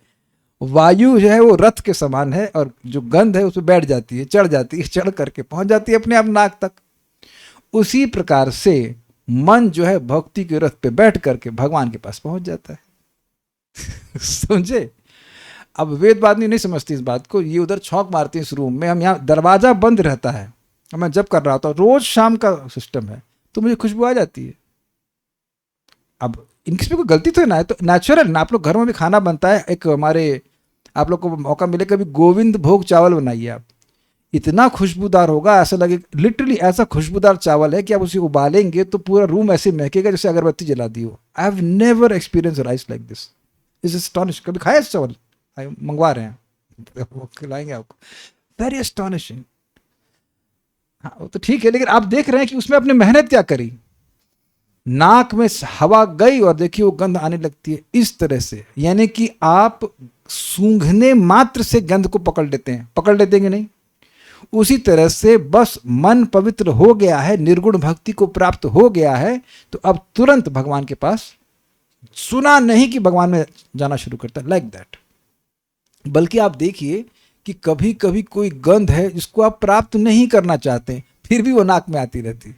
वायु जो है वो रथ के समान है और जो गंध है उस पर बैठ जाती है, चढ़ जाती है, चढ़ करके पहुंच जाती है अपने आप नाक तक। उसी प्रकार से मन जो है भक्ति के रथ पे बैठ करके भगवान के पास पहुंच जाता है। समझे? अब वेदवादी नहीं समझती इस बात को, ये उधर छौंक मारती है इस रूम में। हम यहाँ दरवाजा बंद रहता है, मैं जब कर रहा होता हूँ, रोज शाम का सिस्टम है, तो मुझे खुशबू आ जाती है। अब इनकी कोई गलती तो है, तो नेचुरल ना। आप लोग घर में भी खाना बनता है, एक हमारे आप लोग को मौका मिले कभी गोविंद भोग चावल बनाइए आप, इतना खुशबूदार होगा, ऐसा लगे लिटरली ऐसा खुशबूदार चावल है कि आप उसे उबालेंगे तो पूरा रूम ऐसे महकेगा जैसे अगरबत्ती जला दी हो। I have never experience rice like this, is astonish. कभी खाया इस चावल? मंगवा रहे हैं, वो खिलाएंगे आपको। Very astonishing. हाँ वो तो ठीक है, लेकिन आप देख रहे हैं कि उसमें आपने मेहनत क्या करी, नाक में हवा गई और देखिए वो गंध आने लगती है इस तरह से। यानी कि आप सूंघने मात्र से गंध को पकड़ लेते हैं, पकड़ लेते हैं नहीं? उसी तरह से बस मन पवित्र हो गया है, निर्गुण भक्ति को प्राप्त हो गया है, तो अब तुरंत भगवान के पास, सुना नहीं कि भगवान में जाना शुरू करता है, लाइक दैट। बल्कि आप देखिए कि कभी कभी कोई गंध है जिसको आप प्राप्त नहीं करना चाहते, फिर भी वो नाक में आती रहती।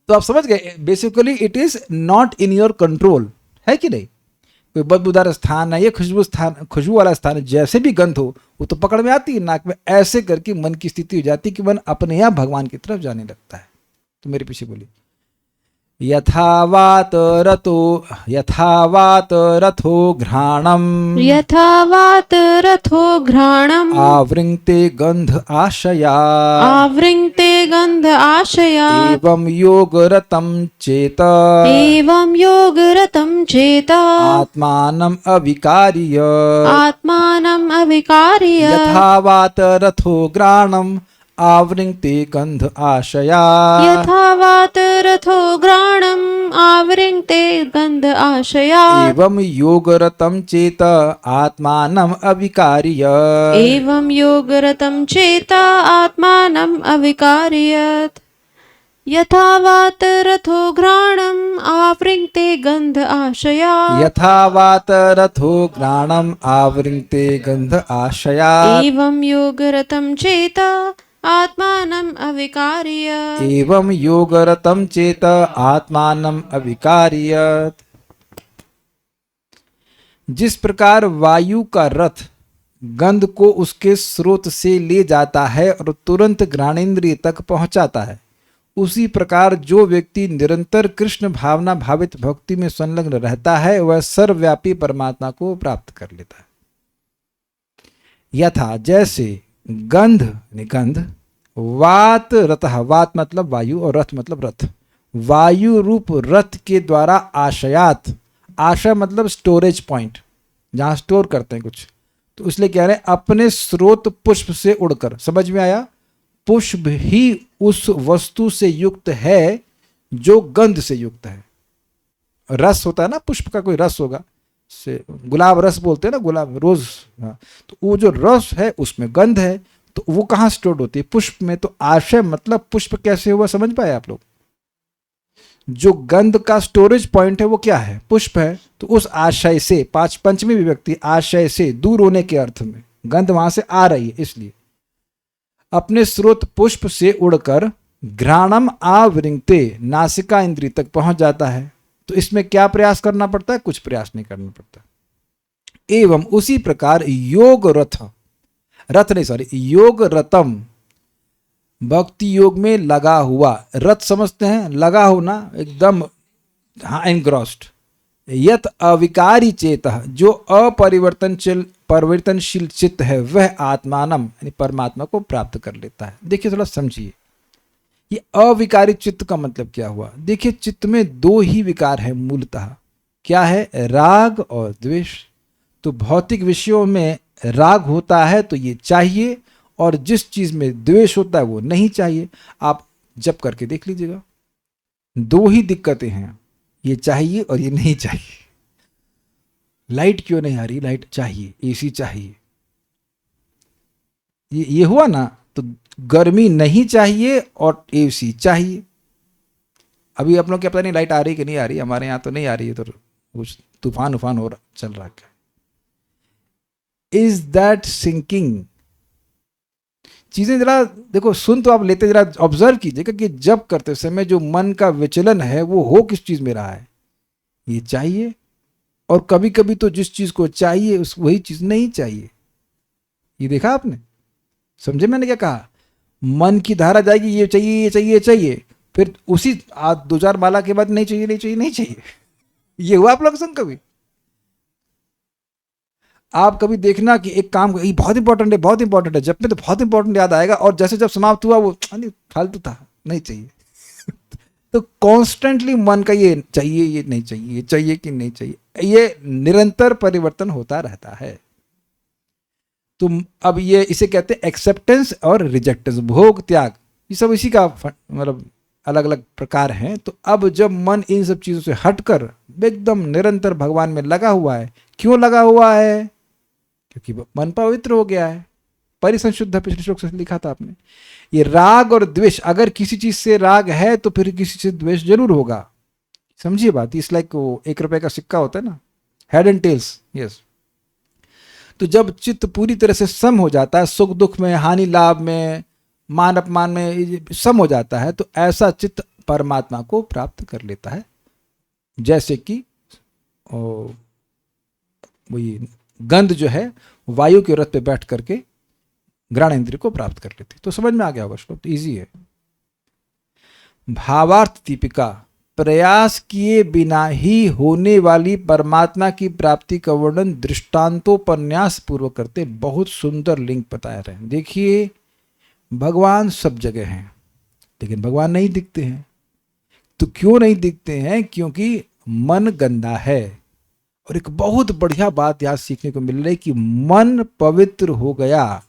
तो आप समझ गए, basically it is not in your control, है कि नहीं? कोई बदबूदार स्थान है, ये खुशबू वाला स्थान है, जैसे भी गंध हो वो तो पकड़ में आती है नाक में। ऐसे करके मन की स्थिति हो जाती है कि मन अपने आप भगवान की तरफ जाने लगता है। तो मेरे पीछे बोलिए, यथावात रथो घ्राणम, यथावात रथो घ्राणम् आवृङ्क्ते गंध आशया, आवृङ्क्ते गन्ध आशयात् एवं योगरतं चेत, एवं योगरतं चेत आत्मानम् अविकार्य, आत्मानम् अविकार्य यथावात रथो घ्राणम आवृङ्क्ते गंध आशया, यथावात रथो घ्राणम् आवृङ्क्ते गन्ध आशयात् एवं योगरतं चेत आत्मानम् अविकार्य, एवं योगरतं चेत आत्मानम् अविकार्यत्। यथावात रथो घ्राणम् आवृङ्क्ते गन्ध आशयात् यथावात रथो घ्राणम आवृङ्क्ते गंध आशया, एवं योगरतं चेत आत्मानम् अविकार्यत्। एवं योगरतं चेत आत्मानम् अविकार्यत्। जिस प्रकार वायु का रथ गंध को उसके स्रोत से ले जाता है और तुरंत घ्राणेन्द्रिय तक पहुंचाता है, उसी प्रकार जो व्यक्ति निरंतर कृष्ण भावना भावित भक्ति में संलग्न रहता है वह सर्वव्यापी परमात्मा को प्राप्त कर लेता है। यथा जैसे गंध निगंध, वात रथ, वात मतलब वायु और रथ मतलब रथ, वायु रूप रथ के द्वारा आशयात, आशय मतलब स्टोरेज पॉइंट, जहां स्टोर करते हैं कुछ, तो इसलिए कह रहे हैं अपने स्रोत पुष्प से उड़कर। समझ में आया? पुष्प ही उस वस्तु से युक्त है जो गंध से युक्त है। रस होता है ना, पुष्प का कोई रस होगा, से गुलाब रस बोलते हैं ना, गुलाब रोज, हाँ, तो वो जो रस है उसमें गंध है, तो वो कहाँ स्टोर्ड होती है? पुष्प में। तो आशय मतलब पुष्प कैसे हुआ, समझ पाए आप लोग? जो गंध का स्टोरेज पॉइंट है वो क्या है? पुष्प है। तो उस आशय से, पंचमी विभक्ति, आशय से, दूर होने के अर्थ में, गंध वहां से आ रही है, इसलिए अपने स्रोत पुष्प से उड़कर घ्राणम आवृंगते, नासिका इंद्री तक पहुंच जाता है। तो इसमें क्या प्रयास करना पड़ता है? कुछ प्रयास नहीं करना पड़ता। एवं उसी प्रकार योग रथ, रथ नहीं सॉरी, योग रतम, भक्ति योग में लगा हुआ, रथ समझते हैं, लगा होना एकदम, हाँ, एनग्रॉस्ड, यत अविकारी चेत, जो परिवर्तनशील चित्त है, वह आत्मानम यानी परमात्मा को प्राप्त कर लेता है। देखिए थोड़ा समझिए, ये अविकारी चित्त का मतलब क्या हुआ? देखिए चित्त में दो ही विकार है मूलतः, क्या है? राग और द्वेष। तो भौतिक विषयों में राग होता है तो ये चाहिए, और जिस चीज में द्वेष होता है वो नहीं चाहिए। आप जप करके देख लीजिएगा, दो ही दिक्कतें हैं, ये चाहिए और ये नहीं चाहिए। लाइट क्यों नहीं आ रही? लाइट चाहिए, एसी चाहिए, ये हुआ ना। तो गर्मी नहीं चाहिए और एसी चाहिए। अभी आप लोग क्या पता नहीं लाइट आ रही कि नहीं आ रही, हमारे यहाँ तो नहीं आ रही है, तो कुछ तूफान उफान हो रहा, चल रहा है। Is that sinking? चीजें जरा देखो, सुन तो आप लेते, जरा ऑब्जर्व कीजिएगा कि जब करते समय जो मन का विचलन है वो हो किस चीज में रहा है? ये चाहिए, और कभी कभी तो जिस चीज को चाहिए उस वही चीज नहीं चाहिए। ये देखा आपने? समझे मैंने क्या कहा? मन की धारा जाएगी, ये चाहिए, ये चाहिए, ये चाहिए, फिर उसी 2-4 माला के बाद नहीं चाहिए, नहीं चाहिए, नहीं चाहिए। ये हुआ आप लोग संग कभी? आप कभी देखना कि एक काम ये बहुत इंपॉर्टेंट है, बहुत इंपॉर्टेंट है, जब में तो बहुत इंपॉर्टेंट याद आएगा, और जैसे जब समाप्त हुआ वो फालतू था, नहीं चाहिए। तो कॉन्स्टेंटली मन का ये चाहिए, ये नहीं चाहिए, ये चाहिए कि नहीं चाहिए, ये निरंतर परिवर्तन होता रहता है। तो अब ये इसे कहते हैं एक्सेप्टेंस और रिजेक्टेंस, भोग त्याग, ये सब इसी का मतलब अलग अलग प्रकार हैं। तो अब जब मन इन सब चीज़ों से हटकर एकदम निरंतर भगवान में लगा हुआ है, क्यों लगा हुआ है? क्योंकि मन पवित्र हो गया है। परिसंशुद्ध पिछले श्लोक से लिखा था आपने। ये राग और द्वेष, अगर किसी चीज से राग है तो फिर किसी से द्वेष जरूर होगा। समझिए बात, इस लाइक वो 1 रुपए का सिक्का होता है ना, हेड एंड टेल्स, यस। तो जब चित्त पूरी तरह से सम हो जाता है, सुख दुख में, हानि लाभ में, मान अपमान में सम हो जाता है, तो ऐसा चित्त परमात्मा को प्राप्त कर लेता है। जैसे कि वही गंध जो है वायु के रथ पे बैठ करके घ्राण इंद्रिय को प्राप्त कर लेती। तो समझ में आ गया होगा श्लोक, तो ईजी है। भावार्थ दीपिका, प्रयास किए बिना ही होने वाली परमात्मा की प्राप्ति का वर्णन दृष्टांतोपन्यास पूर्वक करते। बहुत सुंदर लिंक बताया रहे हैं। देखिए भगवान सब जगह हैं, लेकिन भगवान नहीं दिखते हैं। तो क्यों नहीं दिखते हैं? क्योंकि मन गंदा है। और एक बहुत बढ़िया बात यहाँ सीखने को मिल रही है कि मन पवित्र हो गया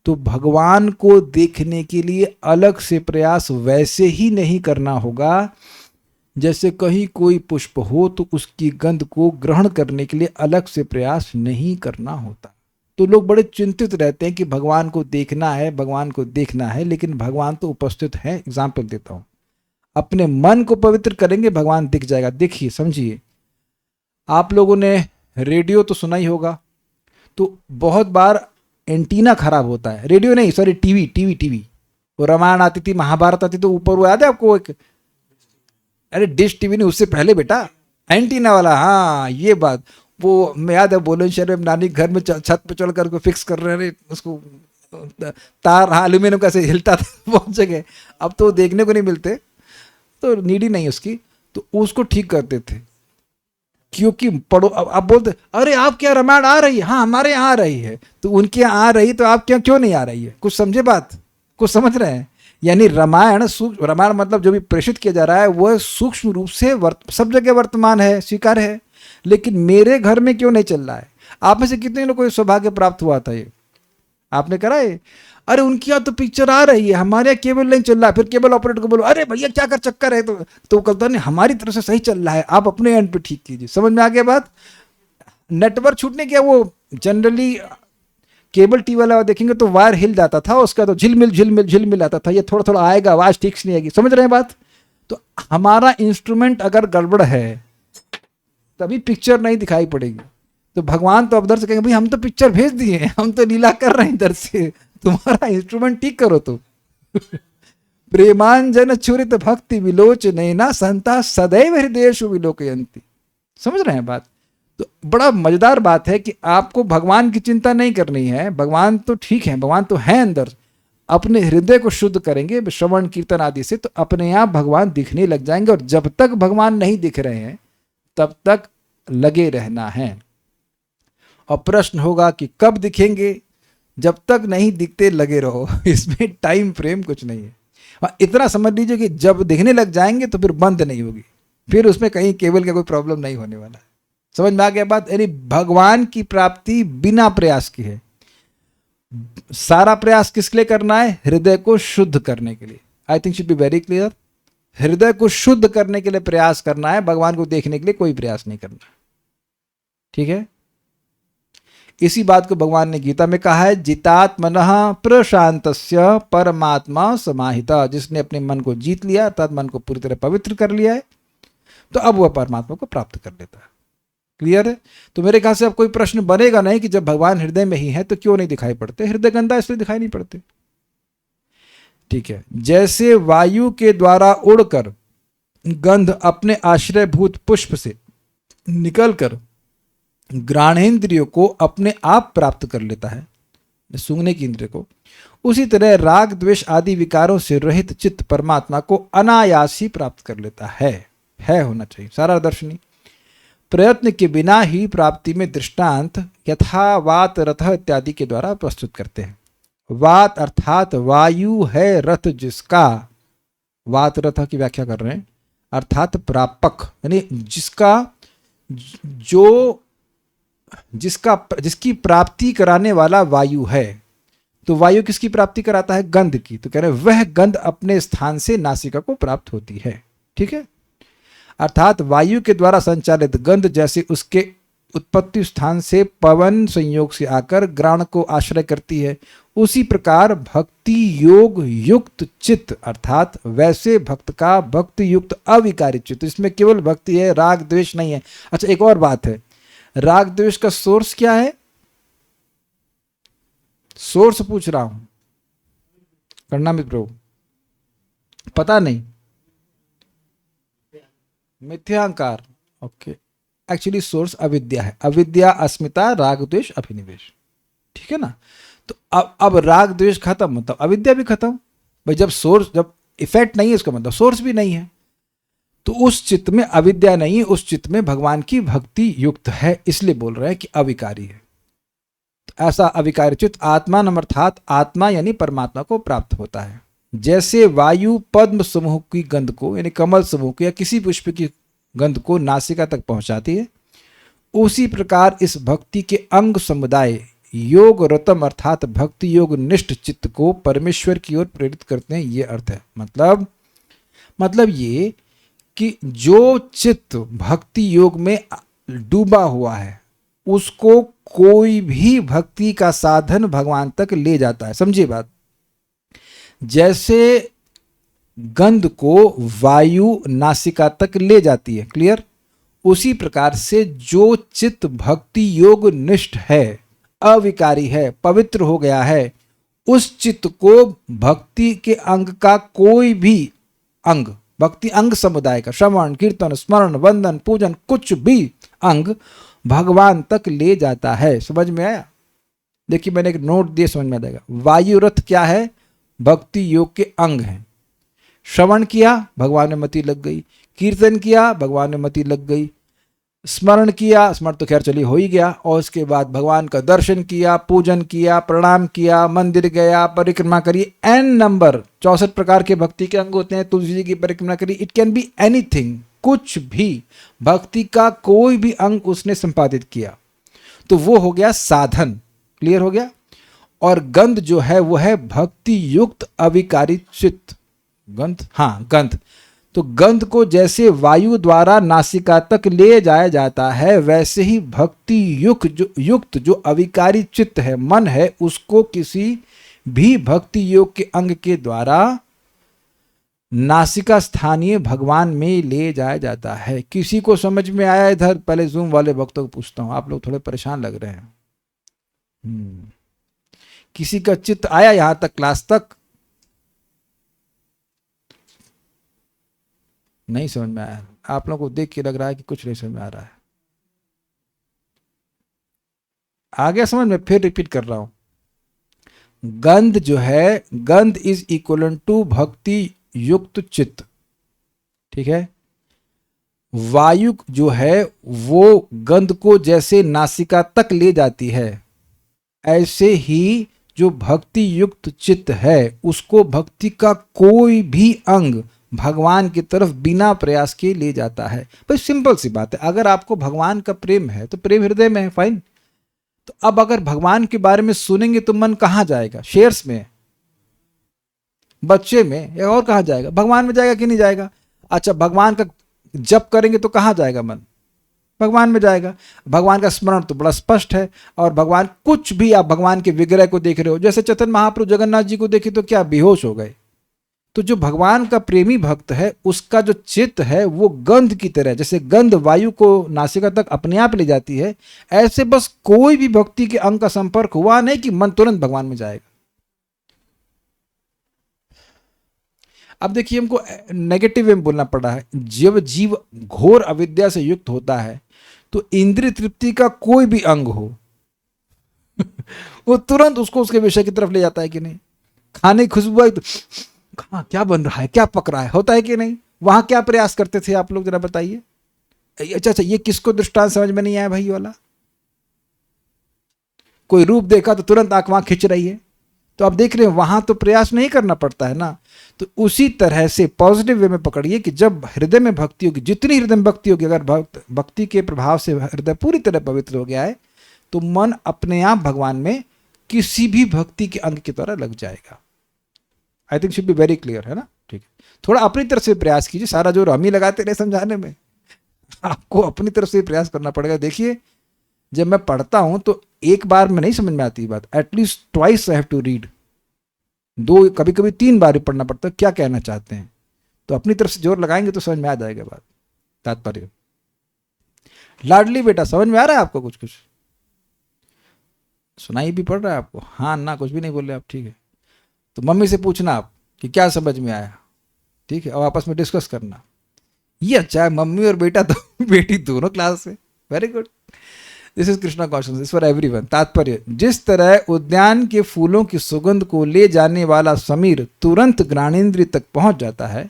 तो भगवान को देखने के लिए अलग से प्रयास वैसे ही नहीं करना होगा जैसे कहीं कोई पुष्प हो तो उसकी गंध को ग्रहण करने के लिए अलग से प्रयास नहीं करना होता। तो लोग बड़े चिंतित रहते हैं कि भगवान को देखना है, भगवान को देखना है, लेकिन भगवान तो उपस्थित है। एग्जाम्पल देता हूं, अपने मन को पवित्र करेंगे भगवान दिख जाएगा। देखिए समझिए, आप लोगों ने रेडियो तो सुना ही होगा, तो बहुत बार एंटीना खराब होता है। रेडियो नहीं सॉरी, टीवी। वो रामायण आती थी, महाभारत आती, तो ऊपर वो याद है आपको एक, अरे डिश टीवी नहीं, उससे पहले बेटा एंटीना वाला। हाँ ये बात, वो मैं याद है बुलंदशहर में नानी घर में छत पे चढ़ कर फिक्स कर रहे हैं उसको, तार, हाँ एल्यूमिनियम कैसे हिलता था बहुत जगह। अब तो देखने को नहीं मिलते, तो नीड ही नहीं उसकी, तो उसको ठीक करते थे। क्योंकि पढ़ो, अब बोलते अरे आप क्या रामायण आ रही है? हाँ हमारे यहाँ आ रही है। तो उनके यहाँ आ रही तो आप क्या क्यों नहीं आ रही है? कुछ समझे बात, कुछ समझ रहे हैं? यानी रामायण रामायण मतलब जो भी प्रेषित किया जा रहा है वह सूक्ष्म रूप से सब जगह वर्तमान है, स्वीकार है, लेकिन मेरे घर में क्यों नहीं चल रहा है? आप में से कितने लोग को सौभाग्य प्राप्त हुआ था? ये आपने करा है? अरे उनके यहाँ तो पिक्चर आ रही है, हमारे यहाँ केबल नहीं चल रहा है। फिर केबल ऑपरेटर को बोलो, अरे भैया क्या कर चक्कर है? तो कहता नहीं, हमारी तरफ से सही चल रहा है, आप अपने एंड पे ठीक कीजिए। समझ में आ गया बात? नेटवर्क छूटने क्या, वो जनरली केबल टीवी वाला देखेंगे तो वायर हिल जाता था, उसका तो झिलमिल झिलमिल झिलमिल आता था। ये थोड़ा थोड़ा आएगा, आवाज ठीक से नहीं आएगी। समझ रहे हैं बात? तो हमारा इंस्ट्रूमेंट अगर गड़बड़ है तभी पिक्चर नहीं दिखाई पड़ेगी। तो भगवान तो अब इधर से कहेंगे, भाई हम तो पिक्चर भेज दिए हैं, हम तो लीला कर रहे हैं इधर से, तुम्हारा इंस्ट्रूमेंट ठीक करो। तो प्रेमांजन छुरित भक्ति विलोचने ना संता सदैव हृदयेषु विलोकयन्ति। समझ रहे हैं बात? तो बड़ा मजेदार बात है कि आपको भगवान की चिंता नहीं करनी है। भगवान तो ठीक है, भगवान तो है अंदर। अपने हृदय को शुद्ध करेंगे श्रवण कीर्तन आदि से, तो अपने आप भगवान दिखने लग जाएंगे। और जब तक भगवान नहीं दिख रहे हैं तब तक लगे रहना है। और प्रश्न होगा कि कब दिखेंगे? जब तक नहीं दिखते लगे रहो। इसमें टाइम फ्रेम कुछ नहीं है। और इतना समझ लीजिए कि जब दिखने लग जाएंगे तो फिर बंद नहीं होगी, फिर उसमें कहीं केबल का कोई प्रॉब्लम नहीं होने वाला है। समझ में आ गया बात? यानी भगवान की प्राप्ति बिना प्रयास की है। सारा प्रयास किसके लिए करना है? हृदय को शुद्ध करने के लिए। I think should be very clear. हृदय को शुद्ध करने के लिए प्रयास करना है, भगवान को देखने के लिए कोई प्रयास नहीं करना। ठीक है? इसी बात को भगवान ने गीता में कहा है, जितात्मनः प्रशांतस्य परमात्मा समाहिता। जिसने अपने मन को जीत लिया अर्थात मन को पूरी तरह पवित्र कर लिया है, तो अब वह परमात्मा को प्राप्त कर लेता है। क्लियर है? तो मेरे ख्याल से अब कोई प्रश्न बनेगा नहीं कि जब भगवान हृदय में ही है तो क्यों नहीं दिखाई पड़ते। हृदय गंदा इसलिए दिखाई नहीं पड़ते। ठीक है? जैसे वायु के द्वारा उड़कर गंध अपने आश्रयभूत पुष्प से निकलकर घ्राणेन्द्रियों को अपने आप प्राप्त कर लेता है, सूंघने की इंद्रिय को, उसी तरह राग द्वेष आदि विकारों से रहित चित्त परमात्मा को अनायास ही प्राप्त कर लेता है होना चाहिए सारा दर्शनी। प्रयत्न के बिना ही प्राप्ति में दृष्टांत यथा वात रथ इत्यादि के द्वारा प्रस्तुत करते हैं। वात अर्थात वायु है रथ जिसका, वात रथ की व्याख्या कर रहे हैं, अर्थात प्रापक, यानी जिसकी प्राप्ति कराने वाला वायु है। तो वायु किसकी प्राप्ति कराता है? गंध की। तो कह रहे हैं वह गंध अपने स्थान से नासिका को प्राप्त होती है। ठीक है? अर्थात वायु के द्वारा संचालित गंध जैसे उसके उत्पत्ति स्थान से पवन संयोग से आकर ग्राण को आश्रय करती है, उसी प्रकार भक्ति योग युक्त चित्त अर्थात वैसे भक्त का भक्ति युक्त अविकारी चित्त, इसमें केवल भक्ति है, राग द्वेष नहीं है। अच्छा, एक और बात है, राग द्वेष का सोर्स क्या है? सोर्स पूछ रहा हूं, करना मित्र, पता नहीं। मिथ्यांकार। ओके, एक्चुअली सोर्स अविद्या है। अविद्या, अस्मिता, राग द्वेष, अभिनिवेश। ठीक है ना? तो अब राग द्वेष खत्म मतलब अविद्या भी खत्म। भाई जब इफेक्ट नहीं है इसका मतलब सोर्स भी नहीं है। तो उस चित्त में अविद्या नहीं है, उस चित्त में भगवान की भक्ति युक्त है, इसलिए बोल रहे हैं कि अविकारी है। तो ऐसा अविकारी चित्त आत्मा अर्थात आत्मा यानी परमात्मा को प्राप्त होता है। जैसे वायु पद्म समूह की गंध को यानी कमल समूह को या किसी पुष्प की गंध को नासिका तक पहुंचाती है, उसी प्रकार इस भक्ति के अंग समुदाय योग रतम अर्थात भक्ति योग निष्ठ चित्त को परमेश्वर की ओर प्रेरित करते हैं। ये अर्थ है। मतलब ये कि जो चित्त भक्ति योग में डूबा हुआ है उसको कोई भी भक्ति का साधन भगवान तक ले जाता है। समझिए बात। जैसे गंध को वायु नासिका तक ले जाती है, क्लियर? उसी प्रकार से जो चित्त भक्ति योग निष्ठ है, अविकारी है, पवित्र हो गया है, उस चित्त को भक्ति के अंग का कोई भी अंग, भक्ति अंग समुदाय का श्रवण कीर्तन स्मरण वंदन पूजन कुछ भी अंग भगवान तक ले जाता है। समझ में आया? देखिए मैंने एक नोट दिए, समझ में आ जाएगा। वायु रथ क्या है? भक्ति योग के अंग हैं। श्रवण किया, भगवान में मति लग गई। कीर्तन किया, भगवान में मति लग गई। स्मरण किया, स्मरण तो खैर चलिए हो ही गया, और उसके बाद भगवान का दर्शन किया, पूजन किया, प्रणाम किया, मंदिर गया, परिक्रमा करी, एन नंबर 64 प्रकार के भक्ति के अंग होते हैं, तुलसी जी की परिक्रमा करी, इट कैन बी एनीथिंग, कुछ भी भक्ति का कोई भी अंग उसने संपादित किया, तो वो हो गया साधन। क्लियर हो गया। और गंध जो है वो है भक्ति युक्त अविकारी चित्त। गंध, हाँ गंध, तो गंध को जैसे वायु द्वारा नासिका तक ले जाया जाता है, वैसे ही भक्ति युक्त जो अविकारी चित्त है, मन है, उसको किसी भी भक्ति योग के अंग के द्वारा नासिका स्थानीय भगवान में ले जाया जाता है। किसी को समझ में आया इधर? पहले जूम वाले भक्तों को पूछता हूं, आप लोग थोड़े परेशान लग रहे हैं। किसी का चित्त आया यहां तक, क्लास तक? नहीं समझ में आया? आप लोगों को देख के लग रहा है कि कुछ नहीं समझ में आ रहा है। आ गया समझ में? फिर रिपीट कर रहा हूं। गंध जो है, गंध इज इक्वल टू भक्ति युक्त चित्त, ठीक है। वायु जो है वो गंध को जैसे नासिका तक ले जाती है, ऐसे ही जो भक्ति युक्त चित्त है उसको भक्ति का कोई भी अंग भगवान की तरफ बिना प्रयास के ले जाता है। भाई सिंपल सी बात है, अगर आपको भगवान का प्रेम है तो प्रेम हृदय में है, फाइन। तो अब अगर भगवान के बारे में सुनेंगे तो मन कहां जाएगा? शेयर्स में, बच्चे में, या और कहां जाएगा? भगवान में जाएगा कि नहीं जाएगा? अच्छा, भगवान का जप करेंगे तो कहां जाएगा मन? भगवान में जाएगा। भगवान का स्मरण तो बड़ा स्पष्ट है। और भगवान, कुछ भी आप भगवान के विग्रह को देख रहे हो, जैसे चैतन्य महाप्रभु जगन्नाथ जी को देखे तो क्या बेहोश हो गए? तो जो भगवान का प्रेमी भक्त है उसका जो चित्त है वो गंध की तरह, जैसे गंध वायु को नासिका तक अपने आप ले जाती है, ऐसे बस कोई भी भक्ति के अंग का संपर्क हुआ नहीं कि मन तुरंत भगवान में जाएगा। अब देखिए, हमको नेगेटिव में बोलना पड़ा है। जब जीव घोर अविद्या से युक्त होता है तो इंद्रिय तृप्ति का कोई भी अंग हो वो तुरंत उसको उसके विषय की तरफ ले जाता है कि नहीं? खाने की खुशबू आई तो हाँ क्या बन रहा है, क्या पक रहा है, होता है कि नहीं? वहां क्या प्रयास करते थे आप लोग, जरा बताइए। अच्छा, ये किसको दृष्टांत समझ में नहीं आया भाई वाला? कोई रूप देखा तो तुरंत आंख वहां खिंच रही है, तो आप देख रहे हैं वहां तो प्रयास नहीं करना पड़ता है ना। तो उसी तरह से पॉजिटिव वे में पकड़िए कि जब हृदय में भक्ति होगी, जितनी हृदय में भक्ति होगी, अगर भक्ति के प्रभाव से हृदय पूरी तरह पवित्र हो गया है तो मन अपने आप भगवान में किसी भी भक्ति के अंग की तरह लग जाएगा। I think should be very clear, है ना? ठीक है, थोड़ा अपनी तरफ से प्रयास कीजिए, सारा जोर हम ही लगाते रहे समझाने में, आपको अपनी तरफ से प्रयास करना पड़ेगा। देखिए, जब मैं पढ़ता हूं तो एक बार में नहीं समझ में आती बात, at least twice I have to read, 2 कभी कभी 3 बार ही पढ़ना पड़ता है, क्या कहना चाहते हैं। तो अपनी तरफ से जोर लगाएंगे तो समझ में आ जाएगा बात, तात्पर्य। लाडली बेटा, समझ में आ रहा है आपको? कुछ कुछ सुनाई भी पड़ रहा है आपको? हाँ ना, कुछ भी नहीं बोल रहे आप, ठीक है। तो मम्मी से पूछना आप कि क्या समझ में आया, ठीक है, और आपस में डिस्कस करना। ये अच्छा है, मम्मी और बेटा तो बेटी दोनों क्लास से, very good. This is Krishna consciousness for everyone. तात्पर्य, जिस तरह उद्यान के फूलों की सुगंध को ले जाने वाला समीर तुरंत घ्राणेन्द्रिय तक पहुंच जाता है,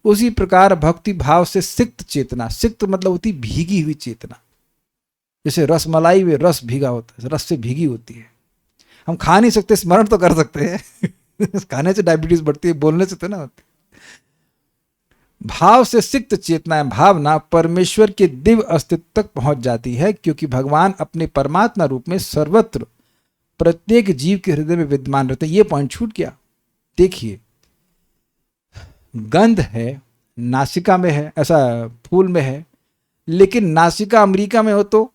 उसी प्रकार भक्ति भाव से सिक्त चेतना, सिक्त मतलब होती भीगी हुई चेतना, जैसे रसमलाई में रस भीगा होता है, रस से भीगी होती है। हम खा नहीं सकते, स्मरण तो कर सकते हैं खाने से डायबिटीज बढ़ती है, बोलने से तो ना होती। भाव से सिक्त चेतना, भावना परमेश्वर के दिव्य अस्तित्व तक पहुंच जाती है, क्योंकि भगवान अपने परमात्मा रूप में सर्वत्र प्रत्येक जीव के हृदय में विद्यमान रहते हैं। ये पॉइंट छूट गया। देखिए, गंध है, नासिका में है, ऐसा फूल में है, लेकिन नासिका अमेरिका में हो तो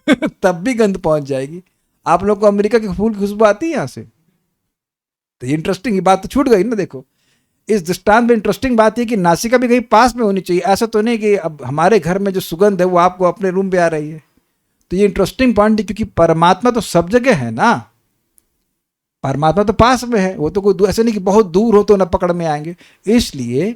तब भी गंध पहुंच जाएगी। आप लोग को अमेरिका के फूल की खुशबू आती है यहां से? तो ये इंटरेस्टिंग, ये बात तो छूट गई ना। देखो, इस दृष्टांत में इंटरेस्टिंग बात है कि नासिका भी कहीं पास में होनी चाहिए। ऐसा तो नहीं कि अब हमारे घर में जो सुगंध है वो आपको अपने रूम पे आ रही है। तो ये इंटरेस्टिंग पॉइंट है, क्योंकि परमात्मा तो सब जगह है ना, परमात्मा तो पास में है, वो तो कोई ऐसा नहीं कि बहुत दूर हो तो न पकड़ में आएंगे। इसलिए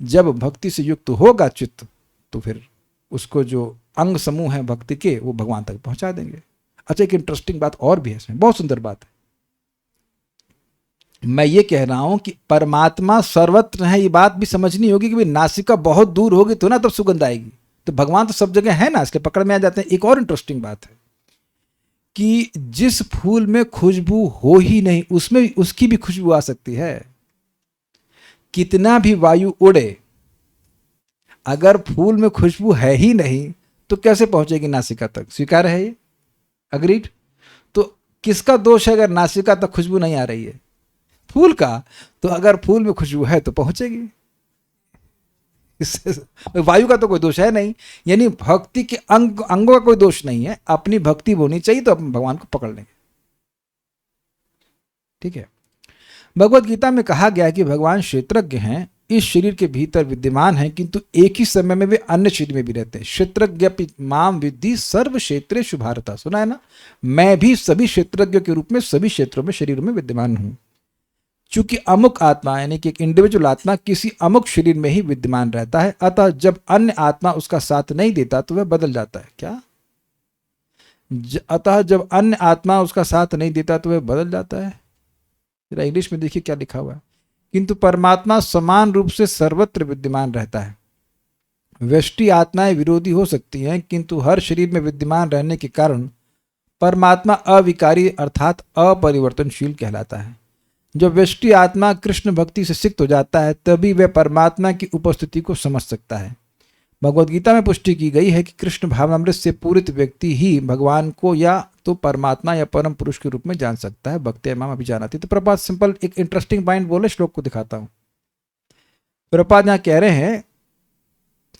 जब भक्ति से युक्त होगा चित्त, तो फिर उसको जो अंग समूह है भक्ति के, वो भगवान तक पहुंचा देंगे। अच्छा, एक इंटरेस्टिंग बात और भी है इसमें, बहुत सुंदर बात है। मैं ये कह रहा हूं कि परमात्मा सर्वत्र है, ये बात भी समझनी होगी कि भाई नासिका बहुत दूर होगी तो ना तब सुगंध आएगी, तो भगवान तो सब जगह है ना, इसलिए पकड़ में आ जाते हैं। एक और इंटरेस्टिंग बात है कि जिस फूल में खुशबू हो ही नहीं उसमें उसकी भी खुशबू आ सकती है। कितना भी वायु उड़े, अगर फूल में खुशबू है ही नहीं तो कैसे पहुंचेगी नासिका तक? स्वीकार है ये? अग्रीड? तो किसका दोष है अगर नासिका तक खुशबू नहीं आ रही है? फूल का। तो अगर फूल में खुशबू है तो पहुंचेगी। वायु का तो कोई दोष है नहीं। यानी भक्ति के अंगों का कोई दोष नहीं है, अपनी भक्ति होनी चाहिए तो अपन भगवान को पकड़ लेंगे। ठीक है। भगवत गीता में कहा गया है कि भगवान क्षेत्रज्ञ हैं, इस शरीर के भीतर विद्यमान हैं, किंतु एक ही समय में वे अन्य शरीर में भी रहते हैं। क्षेत्रज्ञ माम विद्धि सर्व क्षेत्रेषु भारत। सुना है ना? मैं भी सभी क्षेत्रज्ञ के रूप में सभी क्षेत्रों में शरीरों में विद्यमान हूं। चूंकि अमुक आत्मा यानी कि एक इंडिविजुअल आत्मा किसी अमुक शरीर में ही विद्यमान रहता है, अतः जब अन्य आत्मा उसका साथ नहीं देता तो वह बदल जाता है। क्या? अतः जब अन्य आत्मा उसका साथ नहीं देता तो वह बदल जाता है। जरा इंग्लिश में देखिए क्या लिखा हुआ है। किंतु परमात्मा समान रूप से सर्वत्र विद्यमान रहता है। व्यष्टि आत्माएं विरोधी हो सकती हैं, किंतु हर शरीर में विद्यमान रहने के कारण परमात्मा अविकारी अर्थात अपरिवर्तनशील कहलाता है। जब व्यष्टि आत्मा कृष्ण भक्ति से सिक्त हो जाता है तभी वह परमात्मा की उपस्थिति को समझ सकता है। भगवद गीता में पुष्टि की गई है कि कृष्ण भावनामृत से पूरित व्यक्ति ही भगवान को या तो परमात्मा या परम पुरुष के रूप में जान सकता है। भक्ति माम अभिजानाति। तो प्रपात सिंपल एक इंटरेस्टिंग पॉइंट बोले, श्लोक को दिखाता हूं। प्रपात यहां कह रहे हैं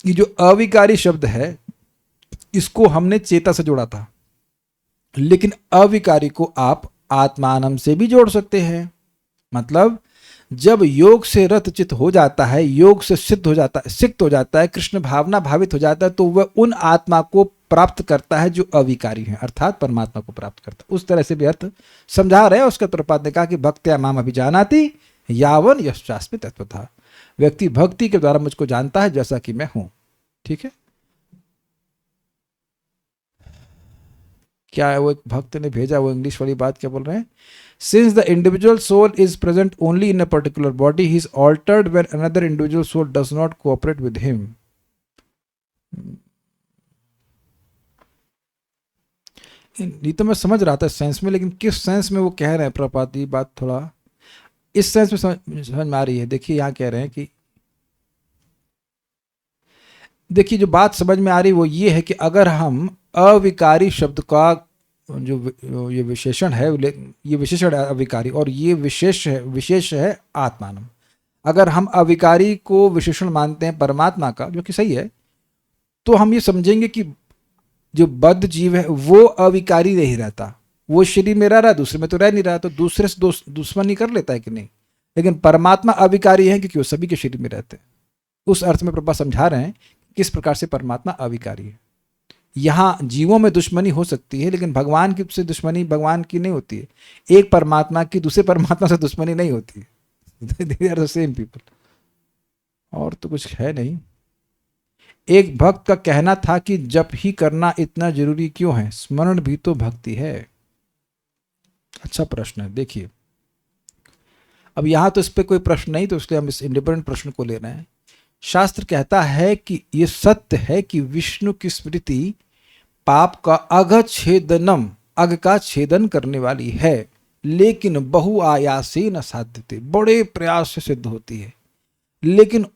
कि जो अविकारी शब्द है इसको हमने चेता से जोड़ा था, लेकिन अविकारी को आप आत्मानम से भी जोड़ सकते हैं। मतलब जब योग से रतचित हो जाता है, योग से सिद्ध हो जाता है, सिक्त हो जाता है, कृष्ण भावना भावित हो जाता है, तो वह उन आत्मा को प्राप्त करता है जो अविकारी है, अर्थात परमात्मा को प्राप्त करता है। उस तरह से भी अर्थ समझा रहे हैं। उसके प्रपात ने कहा कि भक्त्या माम अभिजानाति यावन यश्चास्मि तत्वतः। व्यक्ति भक्ति के द्वारा मुझको जानता है जैसा कि मैं हूं। ठीक है। क्या है वो एक भक्त ने भेजा, वो इंग्लिश वाली बात क्या बोल रहे हैं? Since the individual soul is present only in a particular body, he is altered when another individual soul does not cooperate with him. ये तो मैं समझ रहा था सेंस में, लेकिन किस सेंस में वो कह रहे हैं प्रपात, ये बात थोड़ा इस सेंस में समझ में आ रही है। देखिए यहाँ कह रहे हैं कि देखिए जो बात समझ में आ रही है वो ये है कि अगर हम अविकारी शब्द का जो ये विशेषण है, ये विशेषण है अविकारी और ये विशेष है आत्मानम। अगर हम अविकारी को विशेषण मानते हैं परमात्मा का, जो कि सही है, तो हम ये समझेंगे कि जो बद्ध जीव है वो अविकारी नहीं रहता। वो शरीर में रह रहा है, दूसरे में तो रह नहीं रहा, तो दूसरे से दुश्मनी कर लेता है कि नहीं। लेकिन परमात्मा अविकारी है क्योंकि वो सभी के शरीर में रहते हैं। उस अर्थ में प्रभा समझा रहे हैं किस प्रकार से परमात्मा अविकारी है। यहाँ जीवों में दुश्मनी हो सकती है, लेकिन भगवान की से दुश्मनी भगवान की नहीं होती है। एक परमात्मा की दूसरे परमात्मा से दुश्मनी नहीं होती है। They are the same people. और तो कुछ है नहीं। एक भक्त का कहना था कि जप ही करना इतना जरूरी क्यों है? स्मरण भी तो भक्ति है। अच्छा प्रश्न है। देखिए अब यहां तो इस पर कोई प्रश्न नहीं, तो इसलिए हम इस इंडिपेंडेंट प्रश्न को ले रहे हैं। शास्त्र कहता है कि ये सत्य है कि विष्णु की स्मृति पाप का अघच्छेदनम, अग का छेदन करने वाली है, लेकिन बहुआयासे न साध्यते, बड़े प्रयास से सिद्ध होती है। लेकिन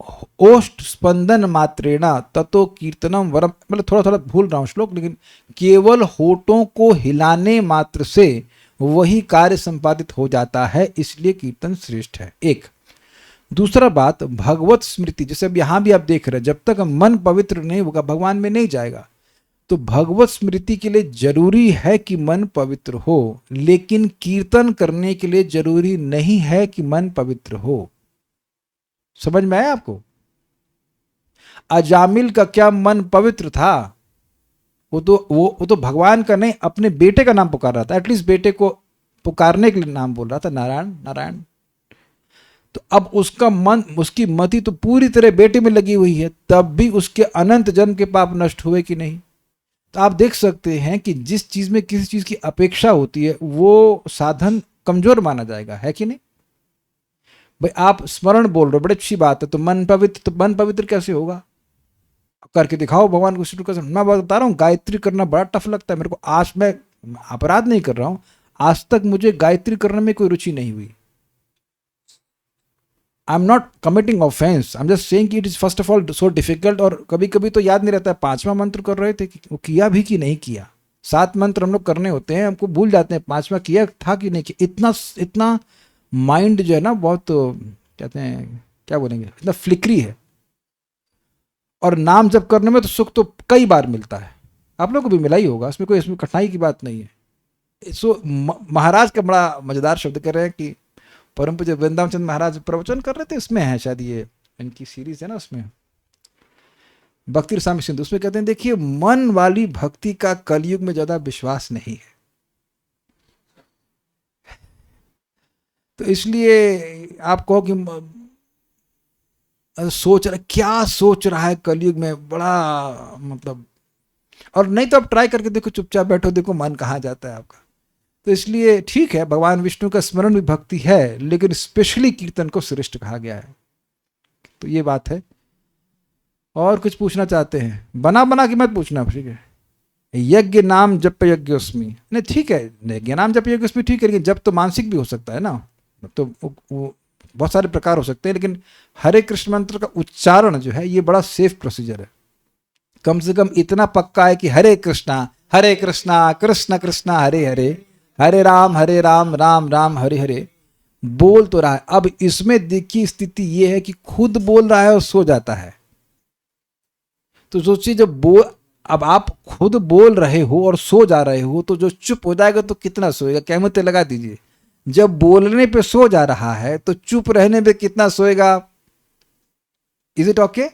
ओष्ठ स्पंदन मात्रेणा ततो कीर्तनम वरम, मतलब थोड़ा थोड़ा भूल रहा हूं श्लोक, लेकिन केवल होठों को हिलाने मात्र से वही कार्य संपादित हो जाता है, इसलिए कीर्तन श्रेष्ठ है। एक दूसरा बात, भगवत स्मृति, जैसे अब यहां भी आप देख रहे हैं, जब तक मन पवित्र नहीं होगा भगवान में नहीं जाएगा। तो भगवत स्मृति के लिए जरूरी है कि मन पवित्र हो, लेकिन कीर्तन करने के लिए जरूरी नहीं है कि मन पवित्र हो। समझ में आया आपको? अजामिल का क्या मन पवित्र था? वो तो भगवान का नहीं, अपने बेटे का नाम पुकार रहा था। एटलीस्ट बेटे को पुकारने के लिए नाम बोल रहा था, नारायण नारायण। तो अब उसका मन, उसकी मति तो पूरी तरह बेटे में लगी हुई है, तब भी उसके अनंत जन्म के पाप नष्ट हुए कि नहीं? तो आप देख सकते हैं कि जिस चीज में किसी चीज की अपेक्षा होती है वो साधन कमजोर माना जाएगा, है कि नहीं भाई? आप स्मरण बोल रहे हो, बड़ी अच्छी बात है, तो मन पवित्र कैसे होगा? करके दिखाओ भगवान को शुरू कर। मैं बता रहा हूँ गायत्री करना बड़ा टफ लगता है मेरे को। आज मैं अपराध नहीं कर रहा हूँ, आज तक मुझे गायत्री करने में कोई रुचि नहीं हुई। I am not committing offense, I am just saying कि it is first of all so difficult. और कभी कभी तो याद नहीं रहता है 5वां मंत्र कर रहे थे कि वो किया भी कि नहीं किया। 7 मंत्र हम लोग करने होते हैं, हमको भूल जाते हैं 5वां किया था कि नहीं किया। इतना इतना माइंड जो है ना बहुत कहते हैं क्या बोलेंगे, इतना फ्लिकरी है। और नाम जप करने में तो सुख तो कई बार मिलता है, आप लोग को भी मिला ही होगा, इसमें कोई इसमें कठिनाई की बात नहीं है। सो महाराज का बड़ा मजेदार शब्द कर रहे हैं कि परम पूज्य वृंदावन चंद्र महाराज प्रवचन कर रहे थे, इसमें है शायद ये इनकी सीरीज है ना, उसमें भक्ति रसामृत सिंधु, उसमें कहते हैं देखिए मन वाली भक्ति का कलयुग में ज्यादा विश्वास नहीं है। तो इसलिए आप कहो कि सोच रहा, क्या सोच रहा है कलयुग में, बड़ा मतलब। और नहीं तो आप ट्राई करके देखो, चुपचाप बैठो, देखो मन कहाँ जाता है आपका। तो इसलिए ठीक है, भगवान विष्णु का स्मरण भी भक्ति है, लेकिन स्पेशली कीर्तन को श्रेष्ठ कहा गया है। तो ये बात है। और कुछ पूछना चाहते हैं? बना बना के मत पूछना, ठीक है। यज्ञ नाम जप यज्ञोस्मि, नहीं ठीक है, यज्ञ नाम जप यज्ञोस्मि ठीक है, लेकिन जब तो मानसिक भी हो सकता है ना, तो वो बहुत सारे प्रकार हो सकते हैं। लेकिन हरे कृष्ण मंत्र का उच्चारण जो है ये बड़ा सेफ प्रोसीजर है। कम से कम इतना पक्का है कि हरे कृष्णा कृष्ण कृष्ण हरे हरे, हरे राम राम राम हरे हरे बोल तो रहा है। अब इसमें देखिए स्थिति ये है कि खुद बोल रहा है और सो जाता है। तो सोचिए जब अब आप खुद बोल रहे हो और सो जा रहे हो, तो जो चुप हो जाएगा तो कितना सोएगा? कहमते लगा दीजिए। जब बोलने पे सो जा रहा है तो चुप रहने पे कितना सोएगा? Is it okay?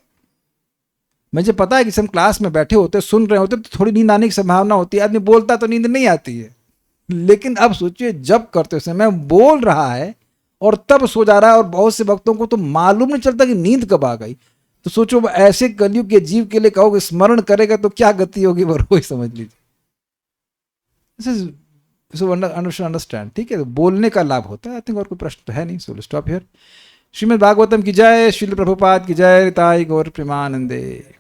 मुझे पता है कि हम क्लास में बैठे होते, सुन रहे होते, तो थोड़ी नींद आने की संभावना होती है, आदमी बोलता तो नींद नहीं आती है। लेकिन अब सोचिए जब करते समय बोल रहा है और तब सो जा रहा है, और बहुत से भक्तों को तो मालूम नहीं चलता कि नींद कब आ गई। तो सोचो ऐसे कलयुग के जीव के लिए कहोगे स्मरण करेगा तो क्या गति होगी, वो ही समझ लीजिए। अंडरस्टैंड, ठीक है। तो बोलने का लाभ होता है। आई थिंक और कोई प्रश्न तो है नहीं, so stop here. Shrimad Bhagavatam की जय, श्रील प्रभुपाद की जय, ताई गौर प्रेमानंदे।